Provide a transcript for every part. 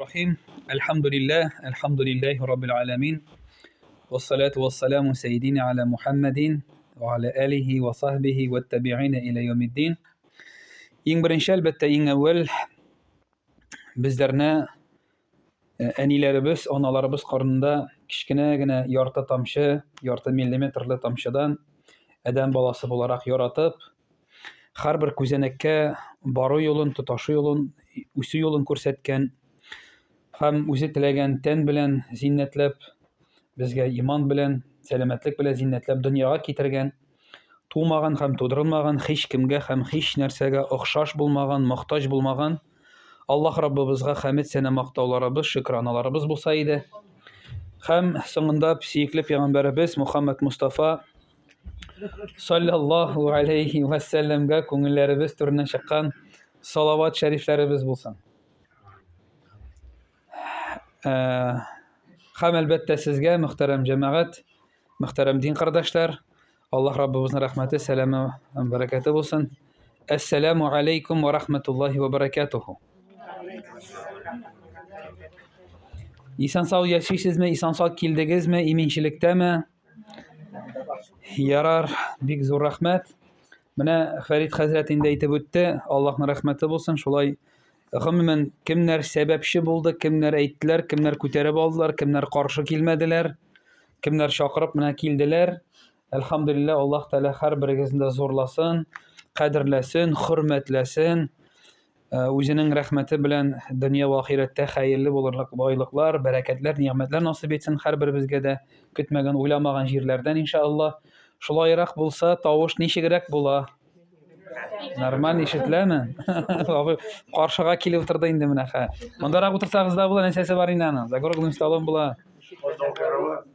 الرحيم الحمد لله رب العالمين والصلاة والسلام سيدنا على محمد وعلى آله وصحبه والتابعين إلى يوم الدين. Ең беренче, әлбәттә, ең әүвәл безләрне әниләребез, аналарыбыз карынында кичкенә генә ярты тамчы, ярты миллиметрлы тамчыдан адәм баласы буларак яратып, һәрбер күзәнәккә бару юлын, тоташу юлын, үсү юлын күрсәткән һәм үзе теләгән тән белән зиннәтләп, безгә иман белән, сәламәтлек белән зиннәтләп дөньяга китергән, тумаган һәм тудырылмаган, һич кемгә һәм һич нәрсәгә охшаш булмаган, мохтаҗ булмаган Аллаһ Раббыбызга хәмид сәна мактауларыбыз, шөкраналарыбыз булса иде. Һәм соңында сөекле пәйгамбәребез Мөхәммәд Мустафа саллаллаһу алейхи ва сәлләмгә күңелләребез түреннән чыккан салават шәрифләребез булсын. Һәм әлбәттә сезгә, мөхтәрәм җәмәгать, мөхтәрәм дин кардәшләр, Аллаһ Раббыбызның рәхмәте, сәламе һәм бәрәкәте булсын. Әссәламу алейкум ва рахматуллаһи ва баракатуху. Исән сау яшисезме, исән сау килдегезме, иминчелектәме? Ярар, бик зур рәхмәт. Менә Фәрит хәзрәт инде әйтеп үтте, Аллаһның рәхмәте булсын. Шулай гомумән кемнәр сәбәпче булды, кемнәр әйттеләр, кемнәр күтәреп алдылар, кемнәр каршы килмәделәр, кемнәр чакырып менә килделәр. Әлхәмдүлиллаһ, Аллаһ Тәала һәрберегезне дә зурласын, кадерләсен, хөрмәтләсен. Үзенең рәхмәте белән дөнья ва ахирәттә хәерле булырлык байлыклар, бәрәкәтләр, ниъмәтләр насыйп итсен һәрберебезгә дә, көтмәгән, уйламаган җирләрдән иншааллаһ. Шулайрак булса, тавыш ничегрәк була? Нормаль ишетеләме? Каршыга килеп утырды инде менә. Мондарак утырсагыз да була, нәрсәсе бар инде аның. Загородный столом була.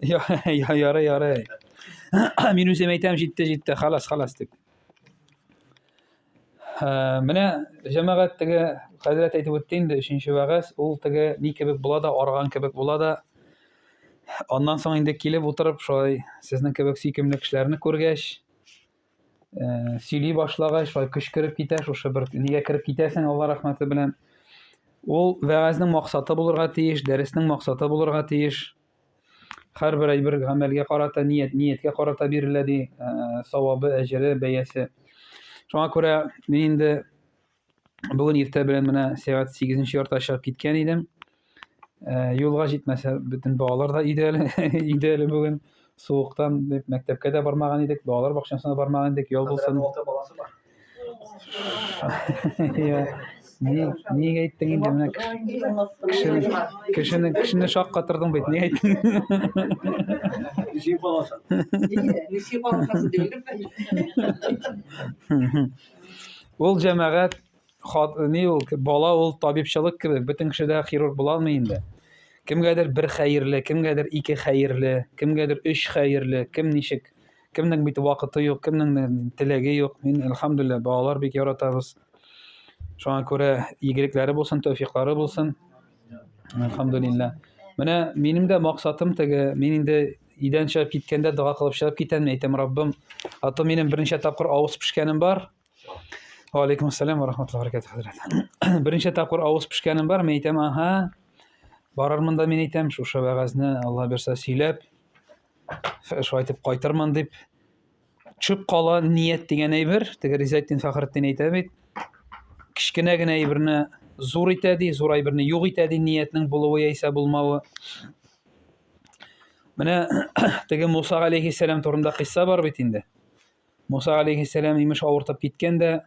Ярый. Мин үзем әйтәм, җитте. Халас дип. Менә җәмәгать теге хәзрәт әйтеп үтте инде, 3нче вәгазь, ул теге ни кебек була да, арган кебек була да. Аннан соң инде килеп утырып, шулай сезнең кебек сөйкемле кешеләрне күргәч, сөйли башлагач, шулай көчкереп китә, шушы бер нигә кереп китәсең, Алла рәхмәте белән. Ул вәгазьнең максаты булырга тиеш, дәреснең максаты булырга тиеш. Һәрбер әйбер гамәлгә карата, нияткә карата бирелә ди, савабы, әҗере, бәясе. Шуңа күрә мин инде бүген иртә белән менә сәгать 8нче яртыда чыгып киткән идем. Юлга җитмәсә, бөтен балалар да өйдә әле бүген. Суыктан дип мәктәпкә дә бармаган идек, балалар бакчасына бармаган идек, ял булсын. Нигә әйттең инде менә кешене шаккатырдың бит, нигә әйттең? Ул җәмәгать бала, ул табибчылык кебек, бөтен кешедә хирург була алмый инде. Кемгәдер бер хәерле, кемгәдер 2 хәерле, кемгәдер 3 хәерле, кем ничек, кемнең бит вакыты юк, кемнең теләге юк. Мин әлхәмдүлиллаһ, балалар бик яратабыз. Шуңа күрә игелекләре булсын, тәүфиклары булсын. Әлхәмдүлиллаһ. Менә минем дә максатым теге, мин инде идән чыгып киткәндә дуга кылып чыгып китәм, әйтәм, Раббым, аты минем беренче тапкыр авыз пешкәнем бар. Ва алейкум ассалам ва рахматуллаһи ва баракатуһ, хәзрәт. Беренче тапкыр авыз пешкәнем бар, мин әйтәм, барырмын да, мин әйтәм, шушы вәгазьне Алла берсә сөйләп, шулай итеп кайтырмын дип. Чүп кала ният дигән әйбер, теге Ризаэддин Фәхретдин әйтә бит. Кичкенә генә әйберне зур итә ди, зур әйберне юк итә ди, ниятнең булуы яисә булмавы. Менә теге Муса алейхиссалам турында кисса бар бит инде. Муса алейхиссалам имеш авыртып киткән дә,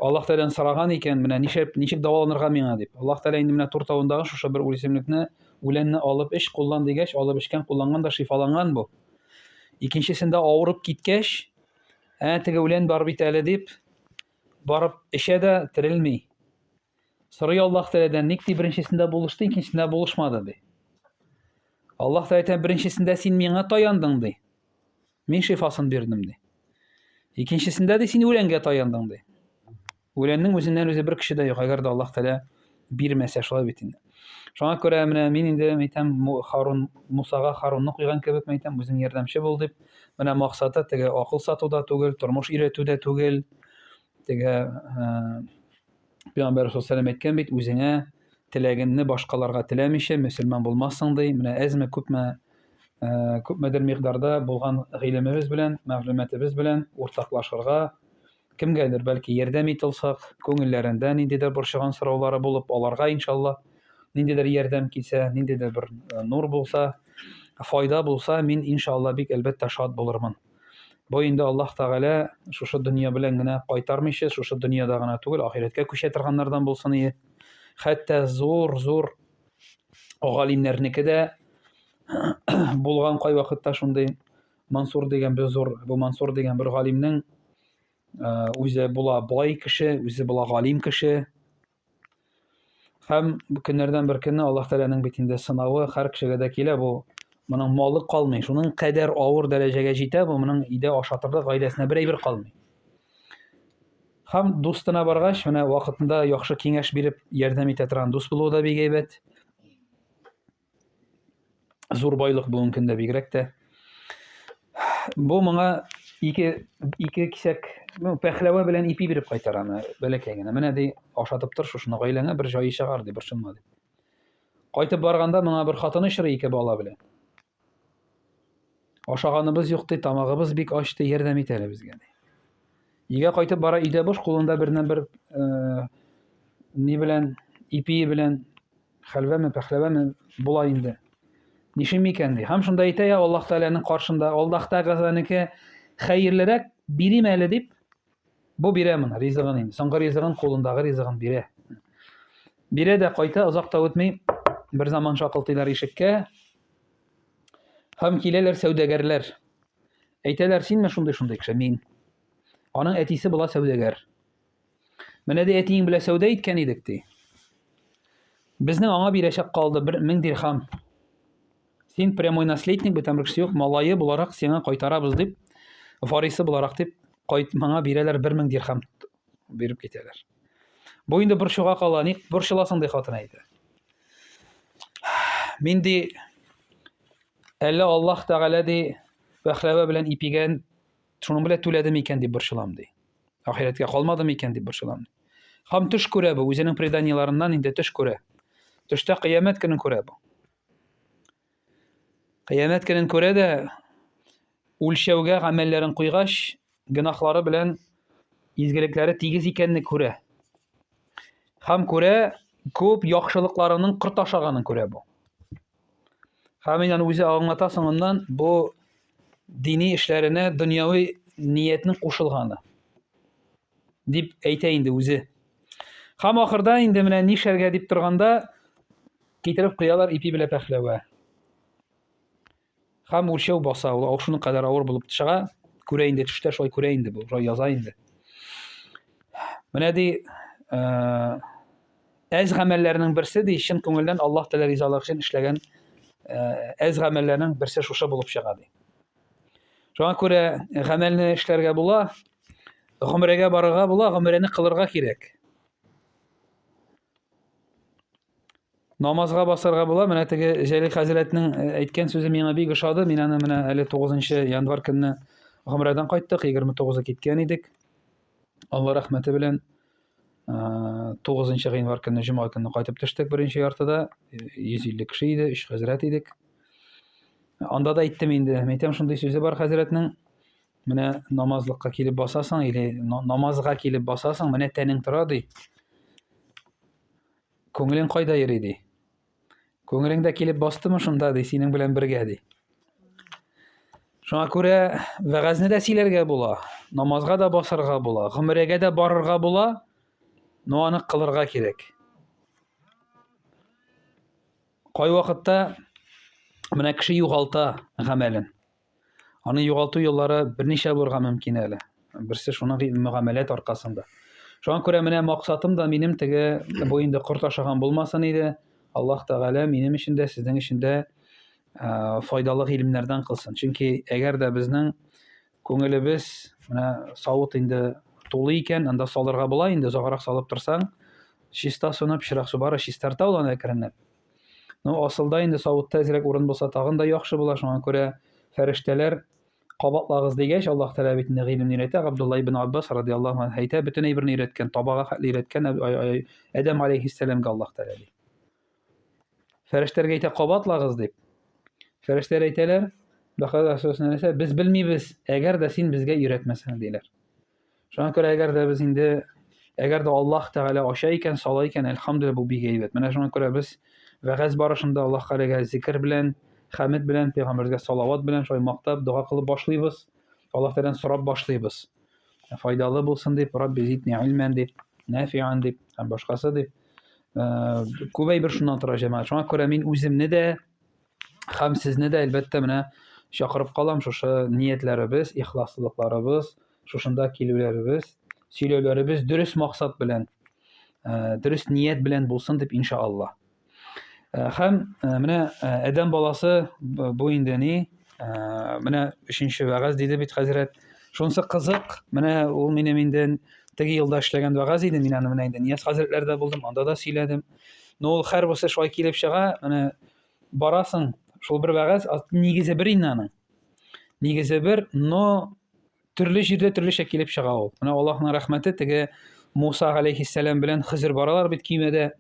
Аллаһ Тәаләдән сораган икән, менә ничек дәваланырга миңа дип. Аллаһ Тәалә инде менә туртавындагы шушы бер үлсемлекне, үләнне алып эш куллан дигәч, алып эшкән, кулланган да шифаланган бу. Икенчесендә авырып киткәч, теге үлән бар бит әле дип, барып эшә дә терелми. Сорый Аллаһ Тәаләдән, ник ди беренчесендә булышты, икенчесендә булышмады ди. Аллаһ Тәалә беренчесендә син миңа таяндың ди. Мин шифасын бирдем ди. Икенчесендә ди син үләнгә таяндың ди. Үләннең үзеннән үзе бер кеше дә юк, әгәр дә Аллаһ Тәалә бирмәсә, шулай бит инде. Шуңа күрә менә мин инде әйтәм, Мусага Харунны куйган кебек әйтәм, үзең ярдәмче бул дип. Менә максаты теге акыл сатуда түгел, тормыш өйрәтүдә түгел, теге Пәйгамбәр саллаллаһу алейһи әйткән бит, үзеңә теләгәнне башкаларга теләмичә мөселман булмассың ди. Менә әзме күпмедер микъдарда булган гыйлемебез белән, мәгълүматыбыз белән уртаклашырга, кемгәдер бәлки ярдәм итә алсак, күңелләрендә ниндидер борчыган сораулары булып, аларга иншалла ниндидер ярдәм килсә, ниндидер бер нур булса, файда булса, мин иншалла бик әлбәттә шат булырмын. Бу инде Аллаһ Тәгалә шушы дөнья белән генә кайтармыйча, шушы дөньяда гына түгел, ахирәткә күчә торганнардан булсын ие. Хәтта зур галимнәрнеке дә булган кайвакытта шундый Мансур дигән бер зур, бу Мансур дигән бер галимнең үзе була бай кеше, үзе була галим кеше. Һәм көннәрдән бер көнне Аллаһ Тәгаләнең бит инде сынавы һәр кешегә дә килә, бу моның малы калмый, шуның кадәр авыр дәрәҗәгә җитә, бу моның өйдә ашатырлык, гаиләсенә бер әйбер калмый. Һәм дустына баргач, менә вакытында яхшы киңәш биреп ярдәм итә торган дус булуы да бик әйбәт. Зур байлык бүгенге көндә бигрәк тә. Бу моңа ике кисәк пәһләвә белән ипи биреп кайтара, бәләкәй генә. Менә ди, ашатып тор шушыны гаиләңә, бер җае чыгар ди, борчылма ди. Кайтып барганда моңа бер хатыны очрый, ике бала белән. Ашаганыбыз юк ди, тамагыбыз бик ач ди, ярдәм ит әле безгә ди. Өйгә кайтып бара, өйдә буш, кулында бернән-бер ни белән, ипи белән, хәлвәме, пәһләвәме була инде. Нишем икән ди. Һәм шунда әйтә, я Аллаһ Тәгаләнең каршында, Аллаһ Тәгаләнеке хәерлерәк бирим әле дип, бу бирә моны, ризыгын инде. Соңгы ризыгын, кулындагы ризыгын бирә. Бирә дә кайта, озак та үтми, бер заман шакылтыйлар ишеккә. Һәм киләләр сәүдәгәрләр. Әйтәләр, синме шундый кеше? Мин. Аның әтисе була сәүдәгәр. Менә ди, әтиең белән сәүдә иткән идек ди. Безнең аңа бирәчәк калды 1000 дирхам. Син прямой наследник, бүтән бер кеше юк, малайы буларак сиңа кайтарабыз дип, варисы буларак дип, моңа бирәләр 1000 дирхам биреп китәләр. Бу инде борчуга кала, ник борчыласың ди хатын әйтә. Мин ди, әллә Аллаһ Тәгалә ди, пәһләвә белән ипигән, шуның белән түләдем икән дип борчылам ди. Ахирәткә калмадым икән дип борчылам. Һәм төш күрә бу, үзенең преданияларыннан инде төш күрә. Төштә кыямәт көнен күрә бу. Кыямәт көнен күрә дә, үлчәүгә гамәлләрен куйгач, гөнаһлары белән изгелекләре тигез икәнне күрә. Һәм күрә, күп яхшылыкларының кырт ашаганын күрә бу. Һәм инде үзе аңлата соңыннан, бу дини эшләренә дөньяви ниятнең кушылганы дип әйтә инде үзе. Һәм ахырда инде менә нишәргә дип торганда, китереп куялар ипи белән пәһләвә. Һәм үлчәү баса, ул шуның кадәр авыр булып чыга, күрә инде төштә, шулай күрә инде бу, яза инде. Менә ди, әз гамәлләрнең берсе ди, чын күңелдән Аллаһ Тәгалә ризалыгы өчен эшләгән әз гамәлләрнең берсе шушы булып чыга ди. Шуңа күрә гамәлне эшләргә була, гомрәгә барырга була, гомрәне кылырга кирәк. Намазга басарга була, менә теге Җәлил хәзрәтнең әйткән сүзе миңа бик ошады. Мин аны менә әле 9 январь көнне гомрәдән кайттык, 29 киткән идек. Алла рәхмәте белән 9 январь көнне җомга көнне кайтып төштек беренче яртыда. 150 кеше иде, 3 хәзрәт идек. Анда да әйттем инде, әйтәм шундый сүзе бар хәзрәтнең. Менә намазлыкка килеп басасың, или намазга килеп басасың, менә тәнең тора ди. Күңелең кайда йөри ди? Күңелең дә килеп бастымы шунда ди, синең белән бергә ди. Шуңа күрә вәгазьне дә сөйләргә була, намазга да басарга була, гомрәгә дә барырга була, но аны кылырга кирәк. Кай вакытта менә кеше югалта гамәлен. Аны югалту юллары берничә булырга мөмкин әле. Берсе шуның мөгамәләт аркасында. Шуңа күрә менә максатым да минем теге бу инде кырт ашаган булмасын иде. Аллаһ Тәгалә минем өчен дә, сезнең өчен дә файдалы гыйлемнәрдән кылсын. Чөнки әгәр дә безнең күңелебез менә савыт инде тулы икән, анда салырга була инде, озаграк салып торсаң, чиста сунып, чирак субары чистарта ул аны әкренләп. Но асылда инде савытта әзрәк урын булса тагын да яхшы була. Шуңа күрә фәрештәләр Кабатлагыз дигәч, Аллаһ Тәала бит инде гыйлемне өйрәтә. Габдулла ибн Аббас радиллаһу анһу әйтә, бөтен әйберне өйрәткән, табага хәтле өйрәткән Адәм алейһиссәламгә Аллаһ Тәала ди. Фәрештәләргә әйтә, кабатлагыз дип. Фәрештәләр әйтәләр, Бахара сүзенә нәрсә, без белмибез, әгәр дә син безгә өйрәтмәсәң диләр. Шуңа күрә әгәр дә без инде әгәр дә Аллаһ Тәала ача икән, сала икән, әлхәмдүлилләһ, бу бик әйбәт. Менә шуңа күрә без вәгазь барышында Аллаһ Тәаләгә зикр белән, хәмд белән, пәйгамбәргә салават белән шулай мактап, дуга кылып башлыйбыз. Аллаһ Тәаләдән сорап башлыйбыз. Файдалы булсын дип, Рабби зидни илмән дип, нафиан дип, һәм башкасы дип. Күп әйбер шуннан тора җәмәгать. Шуңа күрә мин үземне дә һәм сезне дә әлбәттә менә чакырып калам, шушы ниятләребез, ихласлыкларыбыз, шушында килүләребез, сөйләүләребез дөрес максат белән, дөрес ният белән булсын дип иншааллаһ. Һәм менә Адәм баласы бу инде ни, менә 3нче вәгазь диде бит хәзрәт. Шунысы кызык, менә ул минем инде теге елда эшләгән вәгазь иде, мин аны менә инде Нияз хәзрәтләрдә булдым, анда да сөйләдем. Ну ул һәрберсе шулай килеп чыга, менә барасың, шул бер вәгазь, нигезе бер инде аның. Нигезе бер, но төрле җирдә төрлечә килеп чыга ул. Менә Аллаһның рәхмәте, теге Муса алейһиссәлам белән Хызыр баралар бит көймәдә.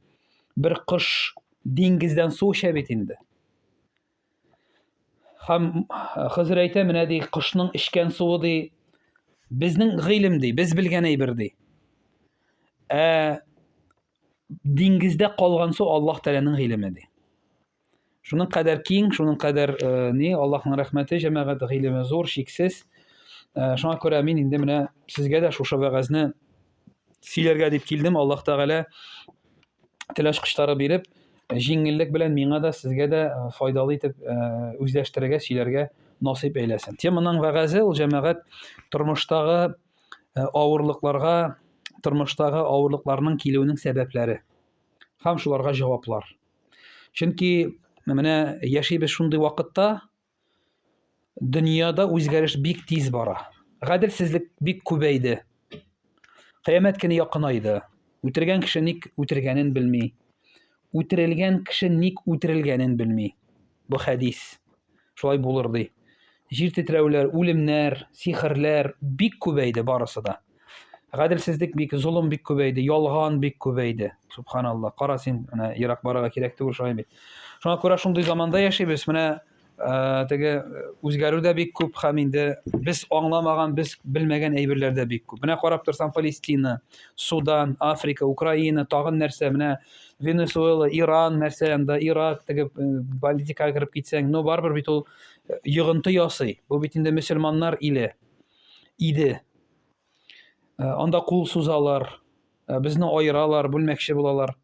Бер кош диңгездән су эчә бит инде. Һәм Хызыр әйтә, менә ди, кошның эчкән суы ди, безнең гыйлем ди, без белгән әйбер ди. Диңгездә калган су Аллаһ Тәаләнең гыйлеме ди. Шуның кадәр киң, шуның кадәр Аллаһның рәхмәте, җәмәгать гыйлеме зур, шиксез. Шуңа күрә мин инде менә сезгә дә шушы вәгазьне сөйләргә дип килдем. Аллаһ Тәгалә теләш кыштары биреп, җиңеллек белән миңа да, сезгә дә файдалы итеп үзләштерергә, сөйләргә насыйп әйләсен. Теманың вәгазе ул җәмәгать тормыштагы авырлыкларга, тормыштагы авырлыкларның килүенең сәбәпләре һәм шуларга җаваплар. Чөнки менә яшибез шундый вакытта, дөньяда үзгәреш бик тиз бара. Гаделсезлек бик күбәйде. Кыямәт көне якынайды. Үтергән кеше ник үтергәнен белми. Үтерелгән кеше ник үтерелгәнен белми. Бу хәдис. Шулай булыр ди. Җир тетрәүләр, үлемнәр, сихерләр бик күбәйде барысы да. Гаделсезлек бик, зулым бик күбәйде, ялган бик күбәйде. Субханаллах. Кара син, менә ерак барырга кирәк түгел шулай бит. Шуңа күрә шундый заманда яшибез. Менә теге үзгәрү дә бик күп, һәм инде без аңламаган, без белмәгән әйберләр дә бик күп. Менә карап торсаң, Палестина, Судан, Африка, Украина, тагын нәрсә, менә Венесуэла, Иран, нәрсә анда, Ирак, теге политикага кирип китсәң, ну барбер бит ул йогынты ясый. Бу бит инде мөселманнар иле иде. Анда кул сузалар, безне аералар, бүлмәкче булалар.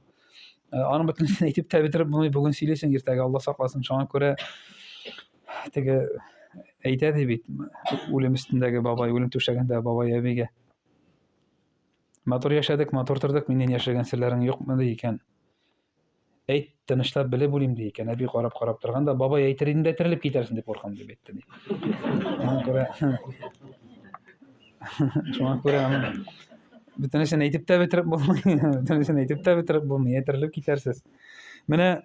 Аның бөтенсен әйтеп тә бетереп булмый, бүген сөйләсәң, иртәгә Алла сакласын. Шуңа күрә теге әйтә ди бит, үлем өстендәге бабай, үлем түшәгендәге бабай әбигә. Матур яшәдек, матур тордык, миннән яшәгән серләрең юкмы ди икән. Әйт, тынычлап белеп үлим ди икән. Әби карап торганда, бабай әйтер инде, терелеп китәрсең дип куркам дип әйтте ди. Шуңа күрә бөтенсен әйтеп тә бетереп булмый, бөтенсен әйтеп тә бетереп булмый, терелеп китәрсез. Менә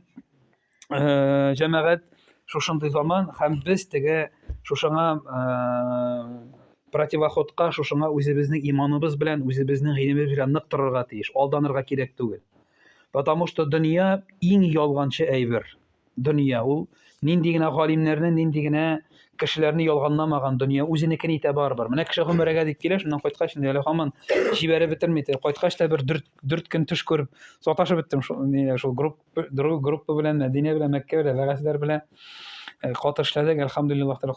җәмәгать шушындый заман, һәм без теге шушыңа противоходка, шушыңа үзебезнең иманыбыз белән, үзебезнең гыйлемебез белән нык торырга тиеш, алданырга кирәк түгел. Потому что дөнья иң ялганчы әйбер. Дөнья ул нинди генә галимнәрне, нинди генә кешеләрне ялганламаган дөнья үзенекен итә барбыр. Менә кеше гомергә дип килә, шуннан кайткач инде әле һаман җибәреп бетерми. Кайткач та бер 4 көн төш күреп, саташып беттем шул группа белән, Мәдинә белән, Мәккә белән, вәгазьләр белән каты эшләдек, әлхәмдүлиллаһ Тәала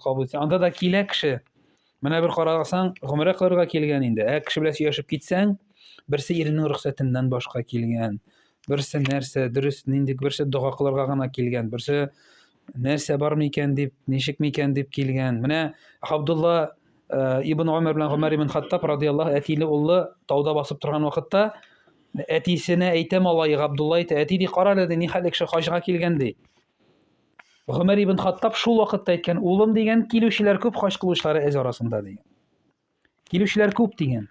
кабул итсен. Анда да килә кеше. Менә бер карасаң, гомере кылырга килгән инде. Кеше белән сөйләшеп китсәң, берсе иренең рөхсәтеннән башка килгән. Берсе нәрсә, дөрес нинди, берсе дуга кылырга гына килгән. Берсе нәрсә бар микән дип, ничек микән дип килгән. Менә Абдулла ибн Умар белән Гомар ибн Хаттаб радиллаһу әтиле уллы тауда басып торган вакытта әтисенә әйтә, малай Абдулла әйтә, әти ди, кара әле, ни хәл кеше хаҗга килгән ди. Гомар ибн Хаттаб шул вакытта әйткән, улым дигән, килүчеләр күп, хаҗ кылучылары әз арасында дигән. Килүчеләр күп дигән.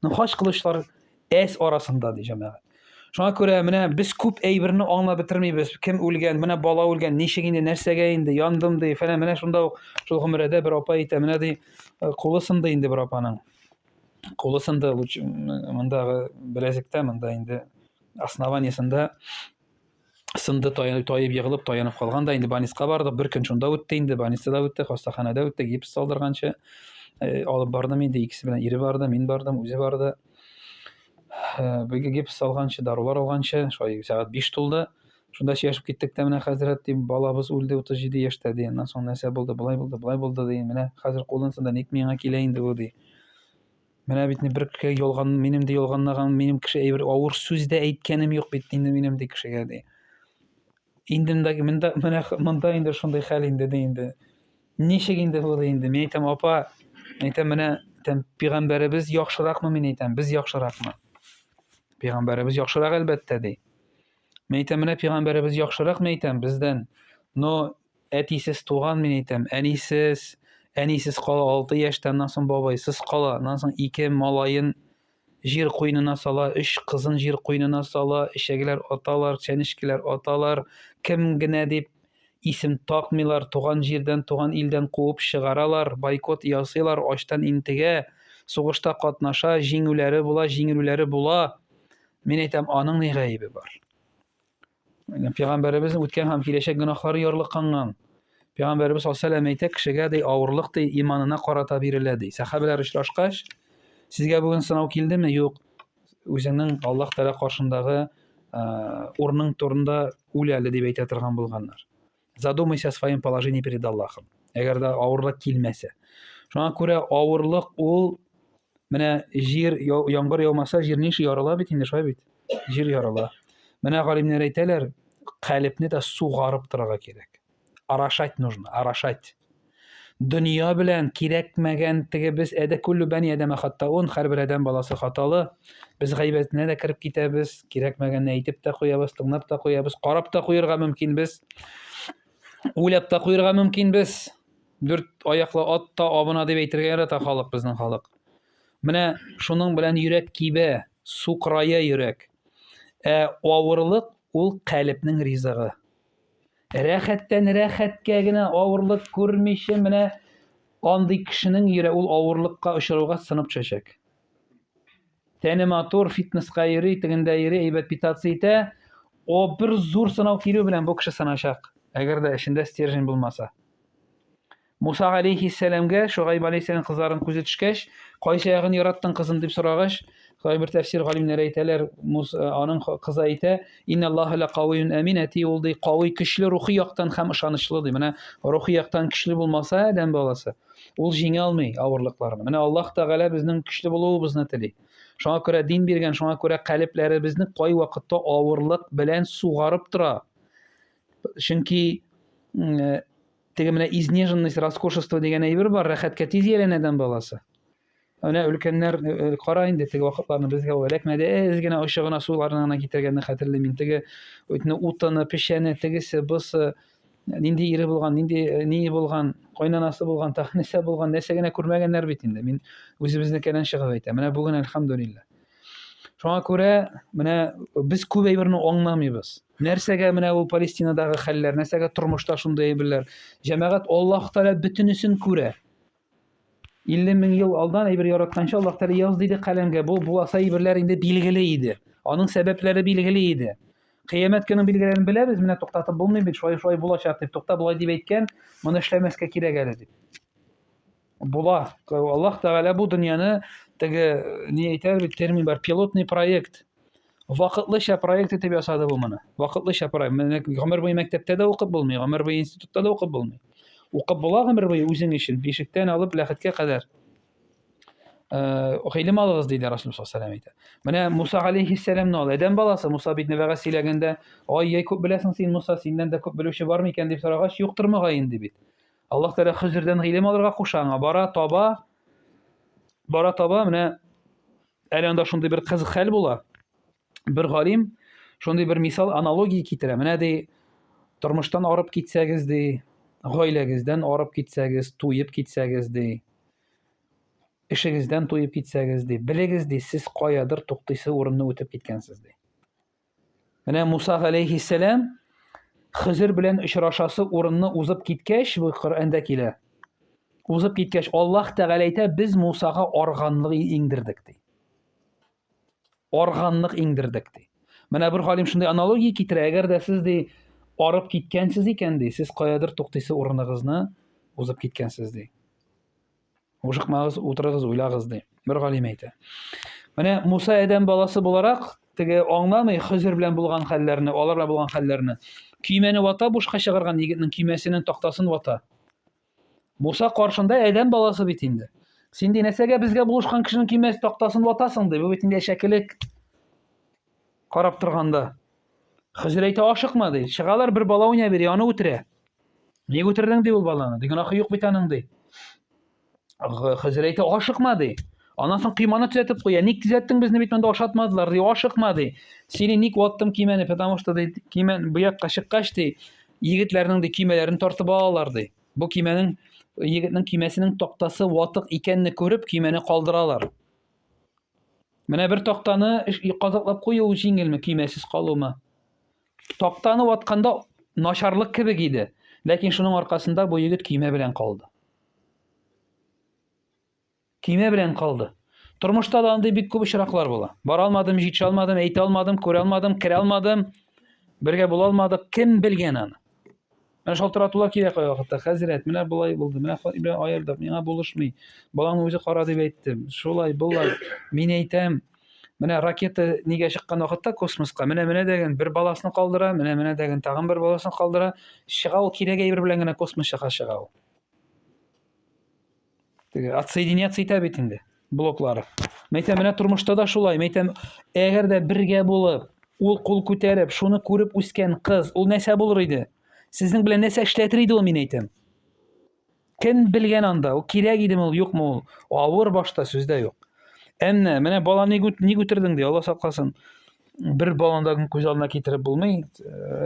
Ну хаҗ кылучылар әз арасында ди җәмәгать. Шуңа күрә менә без күп әйберне аңлап бетермибез. Кем үлгән, менә бала үлгән, ничек инде, нәрсәгә инде, яндым ди, фәлән. Менә шунда ук шул гомердә бер апа әйтә, менә ди, кулы сынды инде бер апаның. Кулы сынды, мондагы беләзектә, монда инде основаниесында сынды, таеп егылып, таянып калган да, инде больницага бардык. Бер көн шунда үтте инде, больницада үтте, хастаханәдә үтте, гипс салдырганчы алып бардым инде, икесе белән ире барды, мин бардым, үзе барды. Беге гипс салганчы, дарулар алганчы, шулай сәгать 5 тулды. Шунда сөйләшеп киттек тә, менә хәзрәт, ди, балабыз үлде 37 яшьтә, ди. Аннан соң нәрсә булды, болай булды, ди. Менә хәзер кулын сында, ник миңа килә инде бу, ди. Менә бит бер ялган, минем ди ялганлаган, минем кеше әйбер авыр сүз дә әйткәнем юк бит инде минем ди кешегә, ди. Инде монда инде шундый хәл инде, ди, инде. Ничек инде бу, ди, инде. Мин әйтәм, апа, әйтәм, менә пәйгамбәребез яхшыракмы, мин әйтәм, без яхшыракмы? Пәйгамбәребез яхшырак әлбәттә, ди. Мин әйтәм, менә пәйгамбәребез яхшырак, мин әйтәм, бездән. Но әтисез туган, мин әйтәм, әнисез кала 6 яшьтән, аннан соң бабайсыз кала, аннан соң 2 малаен җир куйнына сала, 3 кызын җир куйнына сала, эчәгеләр аталар, чәнечкеләр аталар, кем генә дип исем такмыйлар, туган җирдән, туган илдән куып чыгаралар, бойкот ясыйлар, ачтан интегә, сугышта катнаша, җиңелүләре була. Мин әйтәм, аның ни гаебе бар? Пәйгамбәребезнең үткән һәм киләчәк гөнаһлары ярлыкканган. Пәйгамбәребез саллаллаһу әйтә, кешегә ди авырлык ди иманына карата бирелә ди. Сахабалар очрашкач, сезгә бүген сынау килдеме? Юк. Үзеңнең Аллаһ Тәгалә каршындагы урының турында үл әле дип әйтә торган булганнар. Задумайся о своем положении перед Аллахом. Әгәр дә авырлык килмәсә. Шуңа күрә авырлык ул менә җир яңгыр яумаса, җир ниши ярыла бит инде, шулай бит. Җир ярыла. Менә галимнәр әйтәләр, калбне дә сугарып торырга кирәк. Орошать нужно, орошать. Дөнья белән кирәкмәгән теге без күлле бәни адәмә хаттаун, һәрбер адәм баласы хаталы. Без гайбәтенә дә кирип китәбез, кирәкмәгәнне әйтеп тә куябыз, тыңлап та куябыз, карап та куярга мөмкин без. Уйлап та куярга мөмкин без. 4 аяклы ат та абына дип әйтергә ярата халык, безнең халык. Менә шуның белән йөрәк кибә, сукрая йөрәк. Авырлык ул калбнең ризыгы. Рәхәттән рәхәткә генә авырлык күрмичә, менә андый кешенең йөрәге ул авырлыкка очрауга сынып төшәчәк. Тәне матур, фитнеска йөри, тегендә йөри, әйбәт питаться итә, о бер зур сынау килү белән бу кеше сыначак. Әгәр дә эшендә стержень булмаса. Муса алейхиссәламгә Шугайб алейхиссәлам кызларын күзе төшкәч, кайсы ягын яраттың кызым дип сорагач, бер тәфсир галимнәре әйтәләр, аның кызы әйтә, инналлаһа ла кавиюн амин, әти ул ди кавый, көчле рухи яктан һәм ышанычлы ди. Менә рухи яктан көчле булмаса адәм баласы, ул җиңә алмый авырлыкларны. Менә Аллаһ Тәгалә безнең көчле булуыбызны тели. Шуңа күрә дин биргән, шуңа күрә калбләребезне кай вакытта авырлык белән сугарып тора. Чөнки теге менә изнеженность, роскошество дигән әйбер бар, рәхәткә тиз ялән адәм баласы. Менә өлкәннәр кара инде теге вакытларны безгә эләкмәде, генә ошыгына суларына гына китергәнне хәтерлим. Теге утыны, пешәне, тегесе, бусы, нинди ире булган, ни булган, кайнанасы булган, тәхнисе булган, нәрсә генә күрмәгәннәр бит инде. Мин үзебезнекеннән чыгып әйтәм. Менә бүген әлхәмдүлиллаһ. Шуңа күрә менә без күп әйберне аңламыйбыз. Нәрсәгә менә ул Палестинадагы хәлләр, нәрсәгә тормышта шундый әйберләр. Җәмәгать Аллаһ Тәгалә бөтенесен күрә. 50 мең ел алдан әйбер яратканчы Аллаһ Тәгалә яз диде каләмгә. Бу буласа әйберләр инде билгеле иде. Аның сәбәпләре билгеле иде. Кыямәт көнен билгеләрен беләбез, менә туктатып булмый бит, шулай булачак дип, тукта булай дип әйткән, моны эшләмәскә кирәк әле дип. Була. Аллаһ Тәгалә бу дөньяны теге ни әйтәләр бит, термин бар, пилотный проект. Вакытлыча проект итеп ясады бу моны. Вакытлыча проект. Менә гомер буе мәктәптә дә укып булмый, гомер буе институтта да укып булмый. Укып була гомер буе үзең өчен, бишектән алып ләхеткә кадәр. Гыйлем алыгыз диде Расул саллаллаһу алейһи ва сәлләм. Менә Муса алейһиссәламне ал. Адәм баласы Муса бит нәбәгә сөйләгәндә, "Ай, күп беләсең син, Муса, синнән дә күп белүче бар микән?" дип сорагач, "Юктыр мөгаен" инде бит. Аллаһ Тәгалә Хызырдан гыйлем алырга куша аңа. Бара таба менә әле анда шундый бер кызык хәл була. Бер галим шундый бер мисал, аналогия китерә. Менә ди, тормыштан арып китсәгез ди, гаиләгездән арып китсәгез, туеп китсәгез ди, эшегездән туеп китсәгез ди, белегез ди, сез каядыр туктыйсы урынны үтеп киткәнсез ди. Менә Муса алейхиссалам Хызыр белән очрашасы урынны узып киткәч, бу Коръәндә килә. Узып киткәч, Аллаһ Тәгалә әйтә, без Мусага арганлык иңдердек ди. Арганлык иңдердек ди. Менә бер галим шундый аналогия китерә, әгәр дә сез ди арып киткәнсез икән ди, сез каядыр туктыйсы урыныгызны узып киткәнсез ди. Ушыкмагыз, утырыгыз, уйлагыз ди. Бер галим әйтә. Менә Муса Адәм баласы буларак, теге аңламый Хызыр белән булган хәлләрне, алар белән булган хәлләрне. Көймәне вата, бушка чыгарган егетнең көймәсенең тактасын вата. Муса каршында Адәм баласы бит инде. Син ди нәрсәгә безгә булышкан кешенең көймәсе тактасын ватасың ди. Бу бит инде шәкелек карап торганда. Хызыр әйтә, ашыкма ди. Чыгалар бер бала уйнап йөри, аны үтерә. Ник үтердең ди ул баланы? Ди гөнаһы юк бит аның ди. Хызыр әйтә, ашыкма ди. Аннан соң кыйманы төзәтеп куя. Ник төзәттең безне бит монда ашатмадылар ди. Ашыкма ди. Сине ник ваттым көймәне, потому что ди көймән бу якка чыккач ди, егетләрнең ди көймәләрен тартып алалар ди. Бу көймәнең егетнең көймәсенең тактасы ватык икәнне күреп көймәне калдыралар. Менә бер тактаны казаклап кую җиңелме, көймәсез калума. Тактаны ватканда начарлык кебек иде. Ләкин шуның аркасында бу егет көймә белән калды. Көймә белән калды. Тормышта да андый бик күп очраклар була. Бара алмадым, җитә алмадым, әйтә алмадым, күрә алмадым, керә алмадым, бергә була алмадык. Кем белгән аны? Менә шалтыратулар кирәк вакытта. Хәзрәт, менә булай булды. Менә Ибраһим аерды, миңа булышмый. Балаңны үзе кара дип әйттем. Шулай, булай. Мин әйтәм, менә ракета нигә чыккан вакытта космоска, менә дигән бер баласын калдыра, менә дигән тагын бер баласын калдыра. Чыга ул кирәк әйбер белән генә космоска чыга ул. Теге отсоединяться итә бит инде блоклары. Мәйтәм, менә тормышта да шулай. Мәйтәм, әгәр дә бергә булып, ул кул күтәреп, шуны күреп үскән кыз, ул нәрсә булыр иде? Сезнең белән нәрсә эшләтер иде ул, мин әйтәм. Кем белгән анда? Ул кирәк идеме ул, юкмы ул? Авыр башта сүздә юк. Әмма менә баланы ник үтердең ди, Алла сакласын. Бер баландагы күз алдына китереп булмый,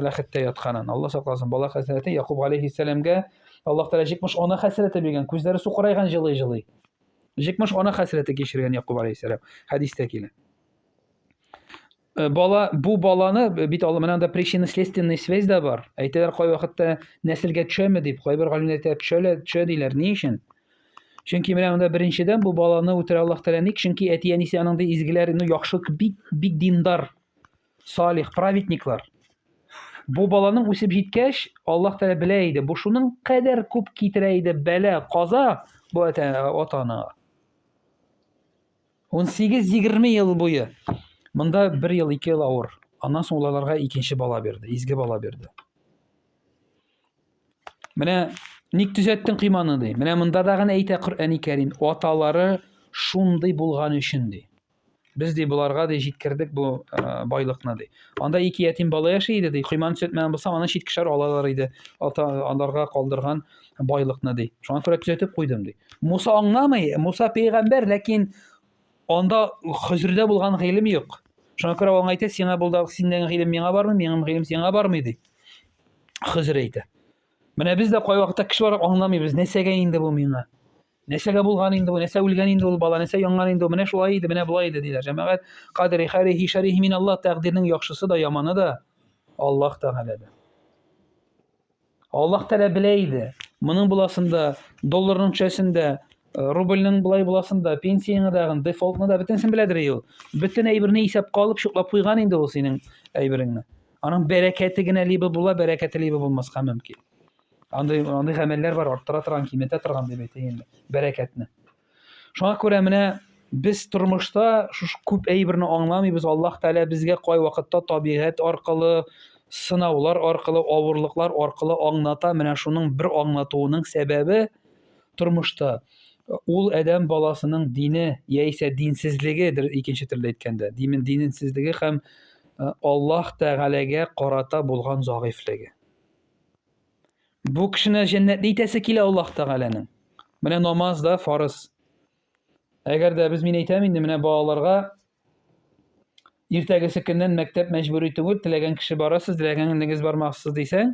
ләхеттә ятканын. Алла сакласын. Бала хәсрәте Якуб алейхиссаламга Аллаһ Тәгалә җикмеш ана хәсрәте биргән, күзләре сукырайган җылый-җылый. Җикмеш ана хәсрәте кичергән Якуб алейхиссалам. Хәдистә килә. Бу баланы бит алла менә анда причинно-следственный связь да бар. Әйтәләр кай вакытта нәселгә төшәме дип, кайбер галимнәр әйтә, төшә диләр. Ни өчен? Чөнки менә монда беренчедән бу баланы үтерә Аллаһ Тәгалә ник? Чөнки әти-әнисе аның изгеләр, яхшы, бик диндар, салих, праведниклар. Бу баланың үсеп җиткәч, Аллаһ Тәгалә белә иде, бу шуның кадәр күп китерә иде бәла, каза бу ата-анага. 18-20 ел буе. Монда 1 ел, 2 ел авыр. Аннан соң уларга икенче бала бирде, изге бала бирде. Менә ник төзәттең кыйманы ди. Менә монда да гына әйтә Коръәни Кәрим, аталары шундый булган өчен ди. Без ди буларга ди җиткердек бу байлыкны ди. Анда 2 ятим бала яши иде ди. Кыйманы төзәтмәгән булсам, аны читкешәр алалар иде. Аларга калдырган байлыкны ди. Шуңа күрә төзәтеп куйдым ди. Муса аңламый, Муса пәйгамбәр, ләкин анда Хызырда булган гыйлем юк. Шуңа күрә аңа әйтә, сиңа булдагы синең гыйлем миңа бармы, минем гыйлем сиңа бармы ди. Хызыр әйтә. Менә без дә кай вакытта кеше барып аңламыйбыз, нәрсәгә инде бу миңа? Нәрсәгә булган инде бу? Нәрсә үлгән инде ул бала? Нәрсә янган инде? Менә шулай иде, менә булай иде диләр. Җәмәгать, кадри хәрихи шәрихи мин Аллаһ, тәкъдирнең яхшысы да, яманы да Аллаһ Тәгаләдә. Аллаһ Тәгалә белә иде. Моның буласында, долларның төшәсендә, рубльнең булай буласында, пенсияңа дагы, дефолтны да бөтенсен беләдер ул. Бөтен әйберне исәпкә алып шуклап куйган инде ул синең әйбереңне. Аның бәрәкәте генә либо була, бәрәкәте либо булмаска мөмкин. Андый гамәлләр бар, арттыра торган, киметә торган дип әйтә инде, бәрәкәтне. Шуңа күрә менә без тормышта шушы күп әйберне аңламыйбыз. Аллаһ Тәгалә безгә кай вакытта табигать аркылы, сынаулар аркылы, авырлыклар аркылы аңлата. Менә шуның бер аңлатуының сәбәбе тормышта ул адәм баласының дине яисә динсезлегедер, икенче төрле әйткәндә. Динсезлеге һәм Аллаһ Тәгаләгә карата булган загыйфлеге. Бу кешене җәннәтне итәсе килә Аллаһ Тәгаләнең. Менә намаз да фарыз. Әгәр дә без, мин әйтәм инде, менә балаларга иртәгесе көннән мәктәп мәҗбүри түгел, теләгән кеше барасыз, теләгәнегез бармаксыз дисәң,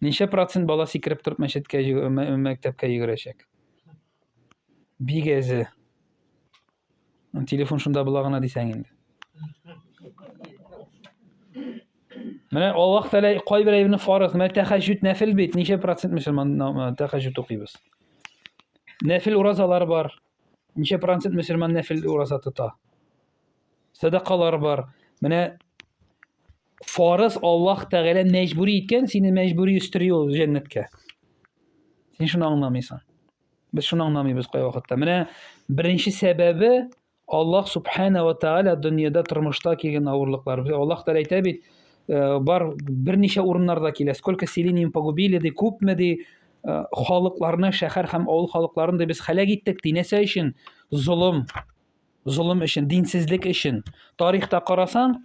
ничә процент бала сикереп торып мәктәпкә йөгерәчәк? Бик әзе. Телефон шунда була гына дисәң инде. Менә Аллаһ Тәгалә кайбер әйберне фарыз, менә тәһаҗҗүд нәфил бит, ничә процент мөселман тәһаҗҗүд укыйбыз? Нәфил уразалар бар. Ничә процент мөселман нәфил ураза тота? Садақалар бар. Менә фарыз Аллаһ Тәгалә мәҗбүри иткән, сине мәҗбүри үстерү ул җәннәткә. Син шуны аңламыйсың. Без шуны аңламыйбыз кай вакытта. Менә беренче сәбәбе Аллаһ Субхана ва Тәгалә дөньяда тормышта килгән авырлыклар. Аллаһ Тәгалә әйтә бит, бар берничә урыннарда килә. Сколько селений погубили ди, күпме ди халыкларны, шәһәр һәм авыл халыкларын да без һәлак иттек ди. Нәрсә өчен? Зулым өчен, динсезлек өчен. Тарихта карасаң,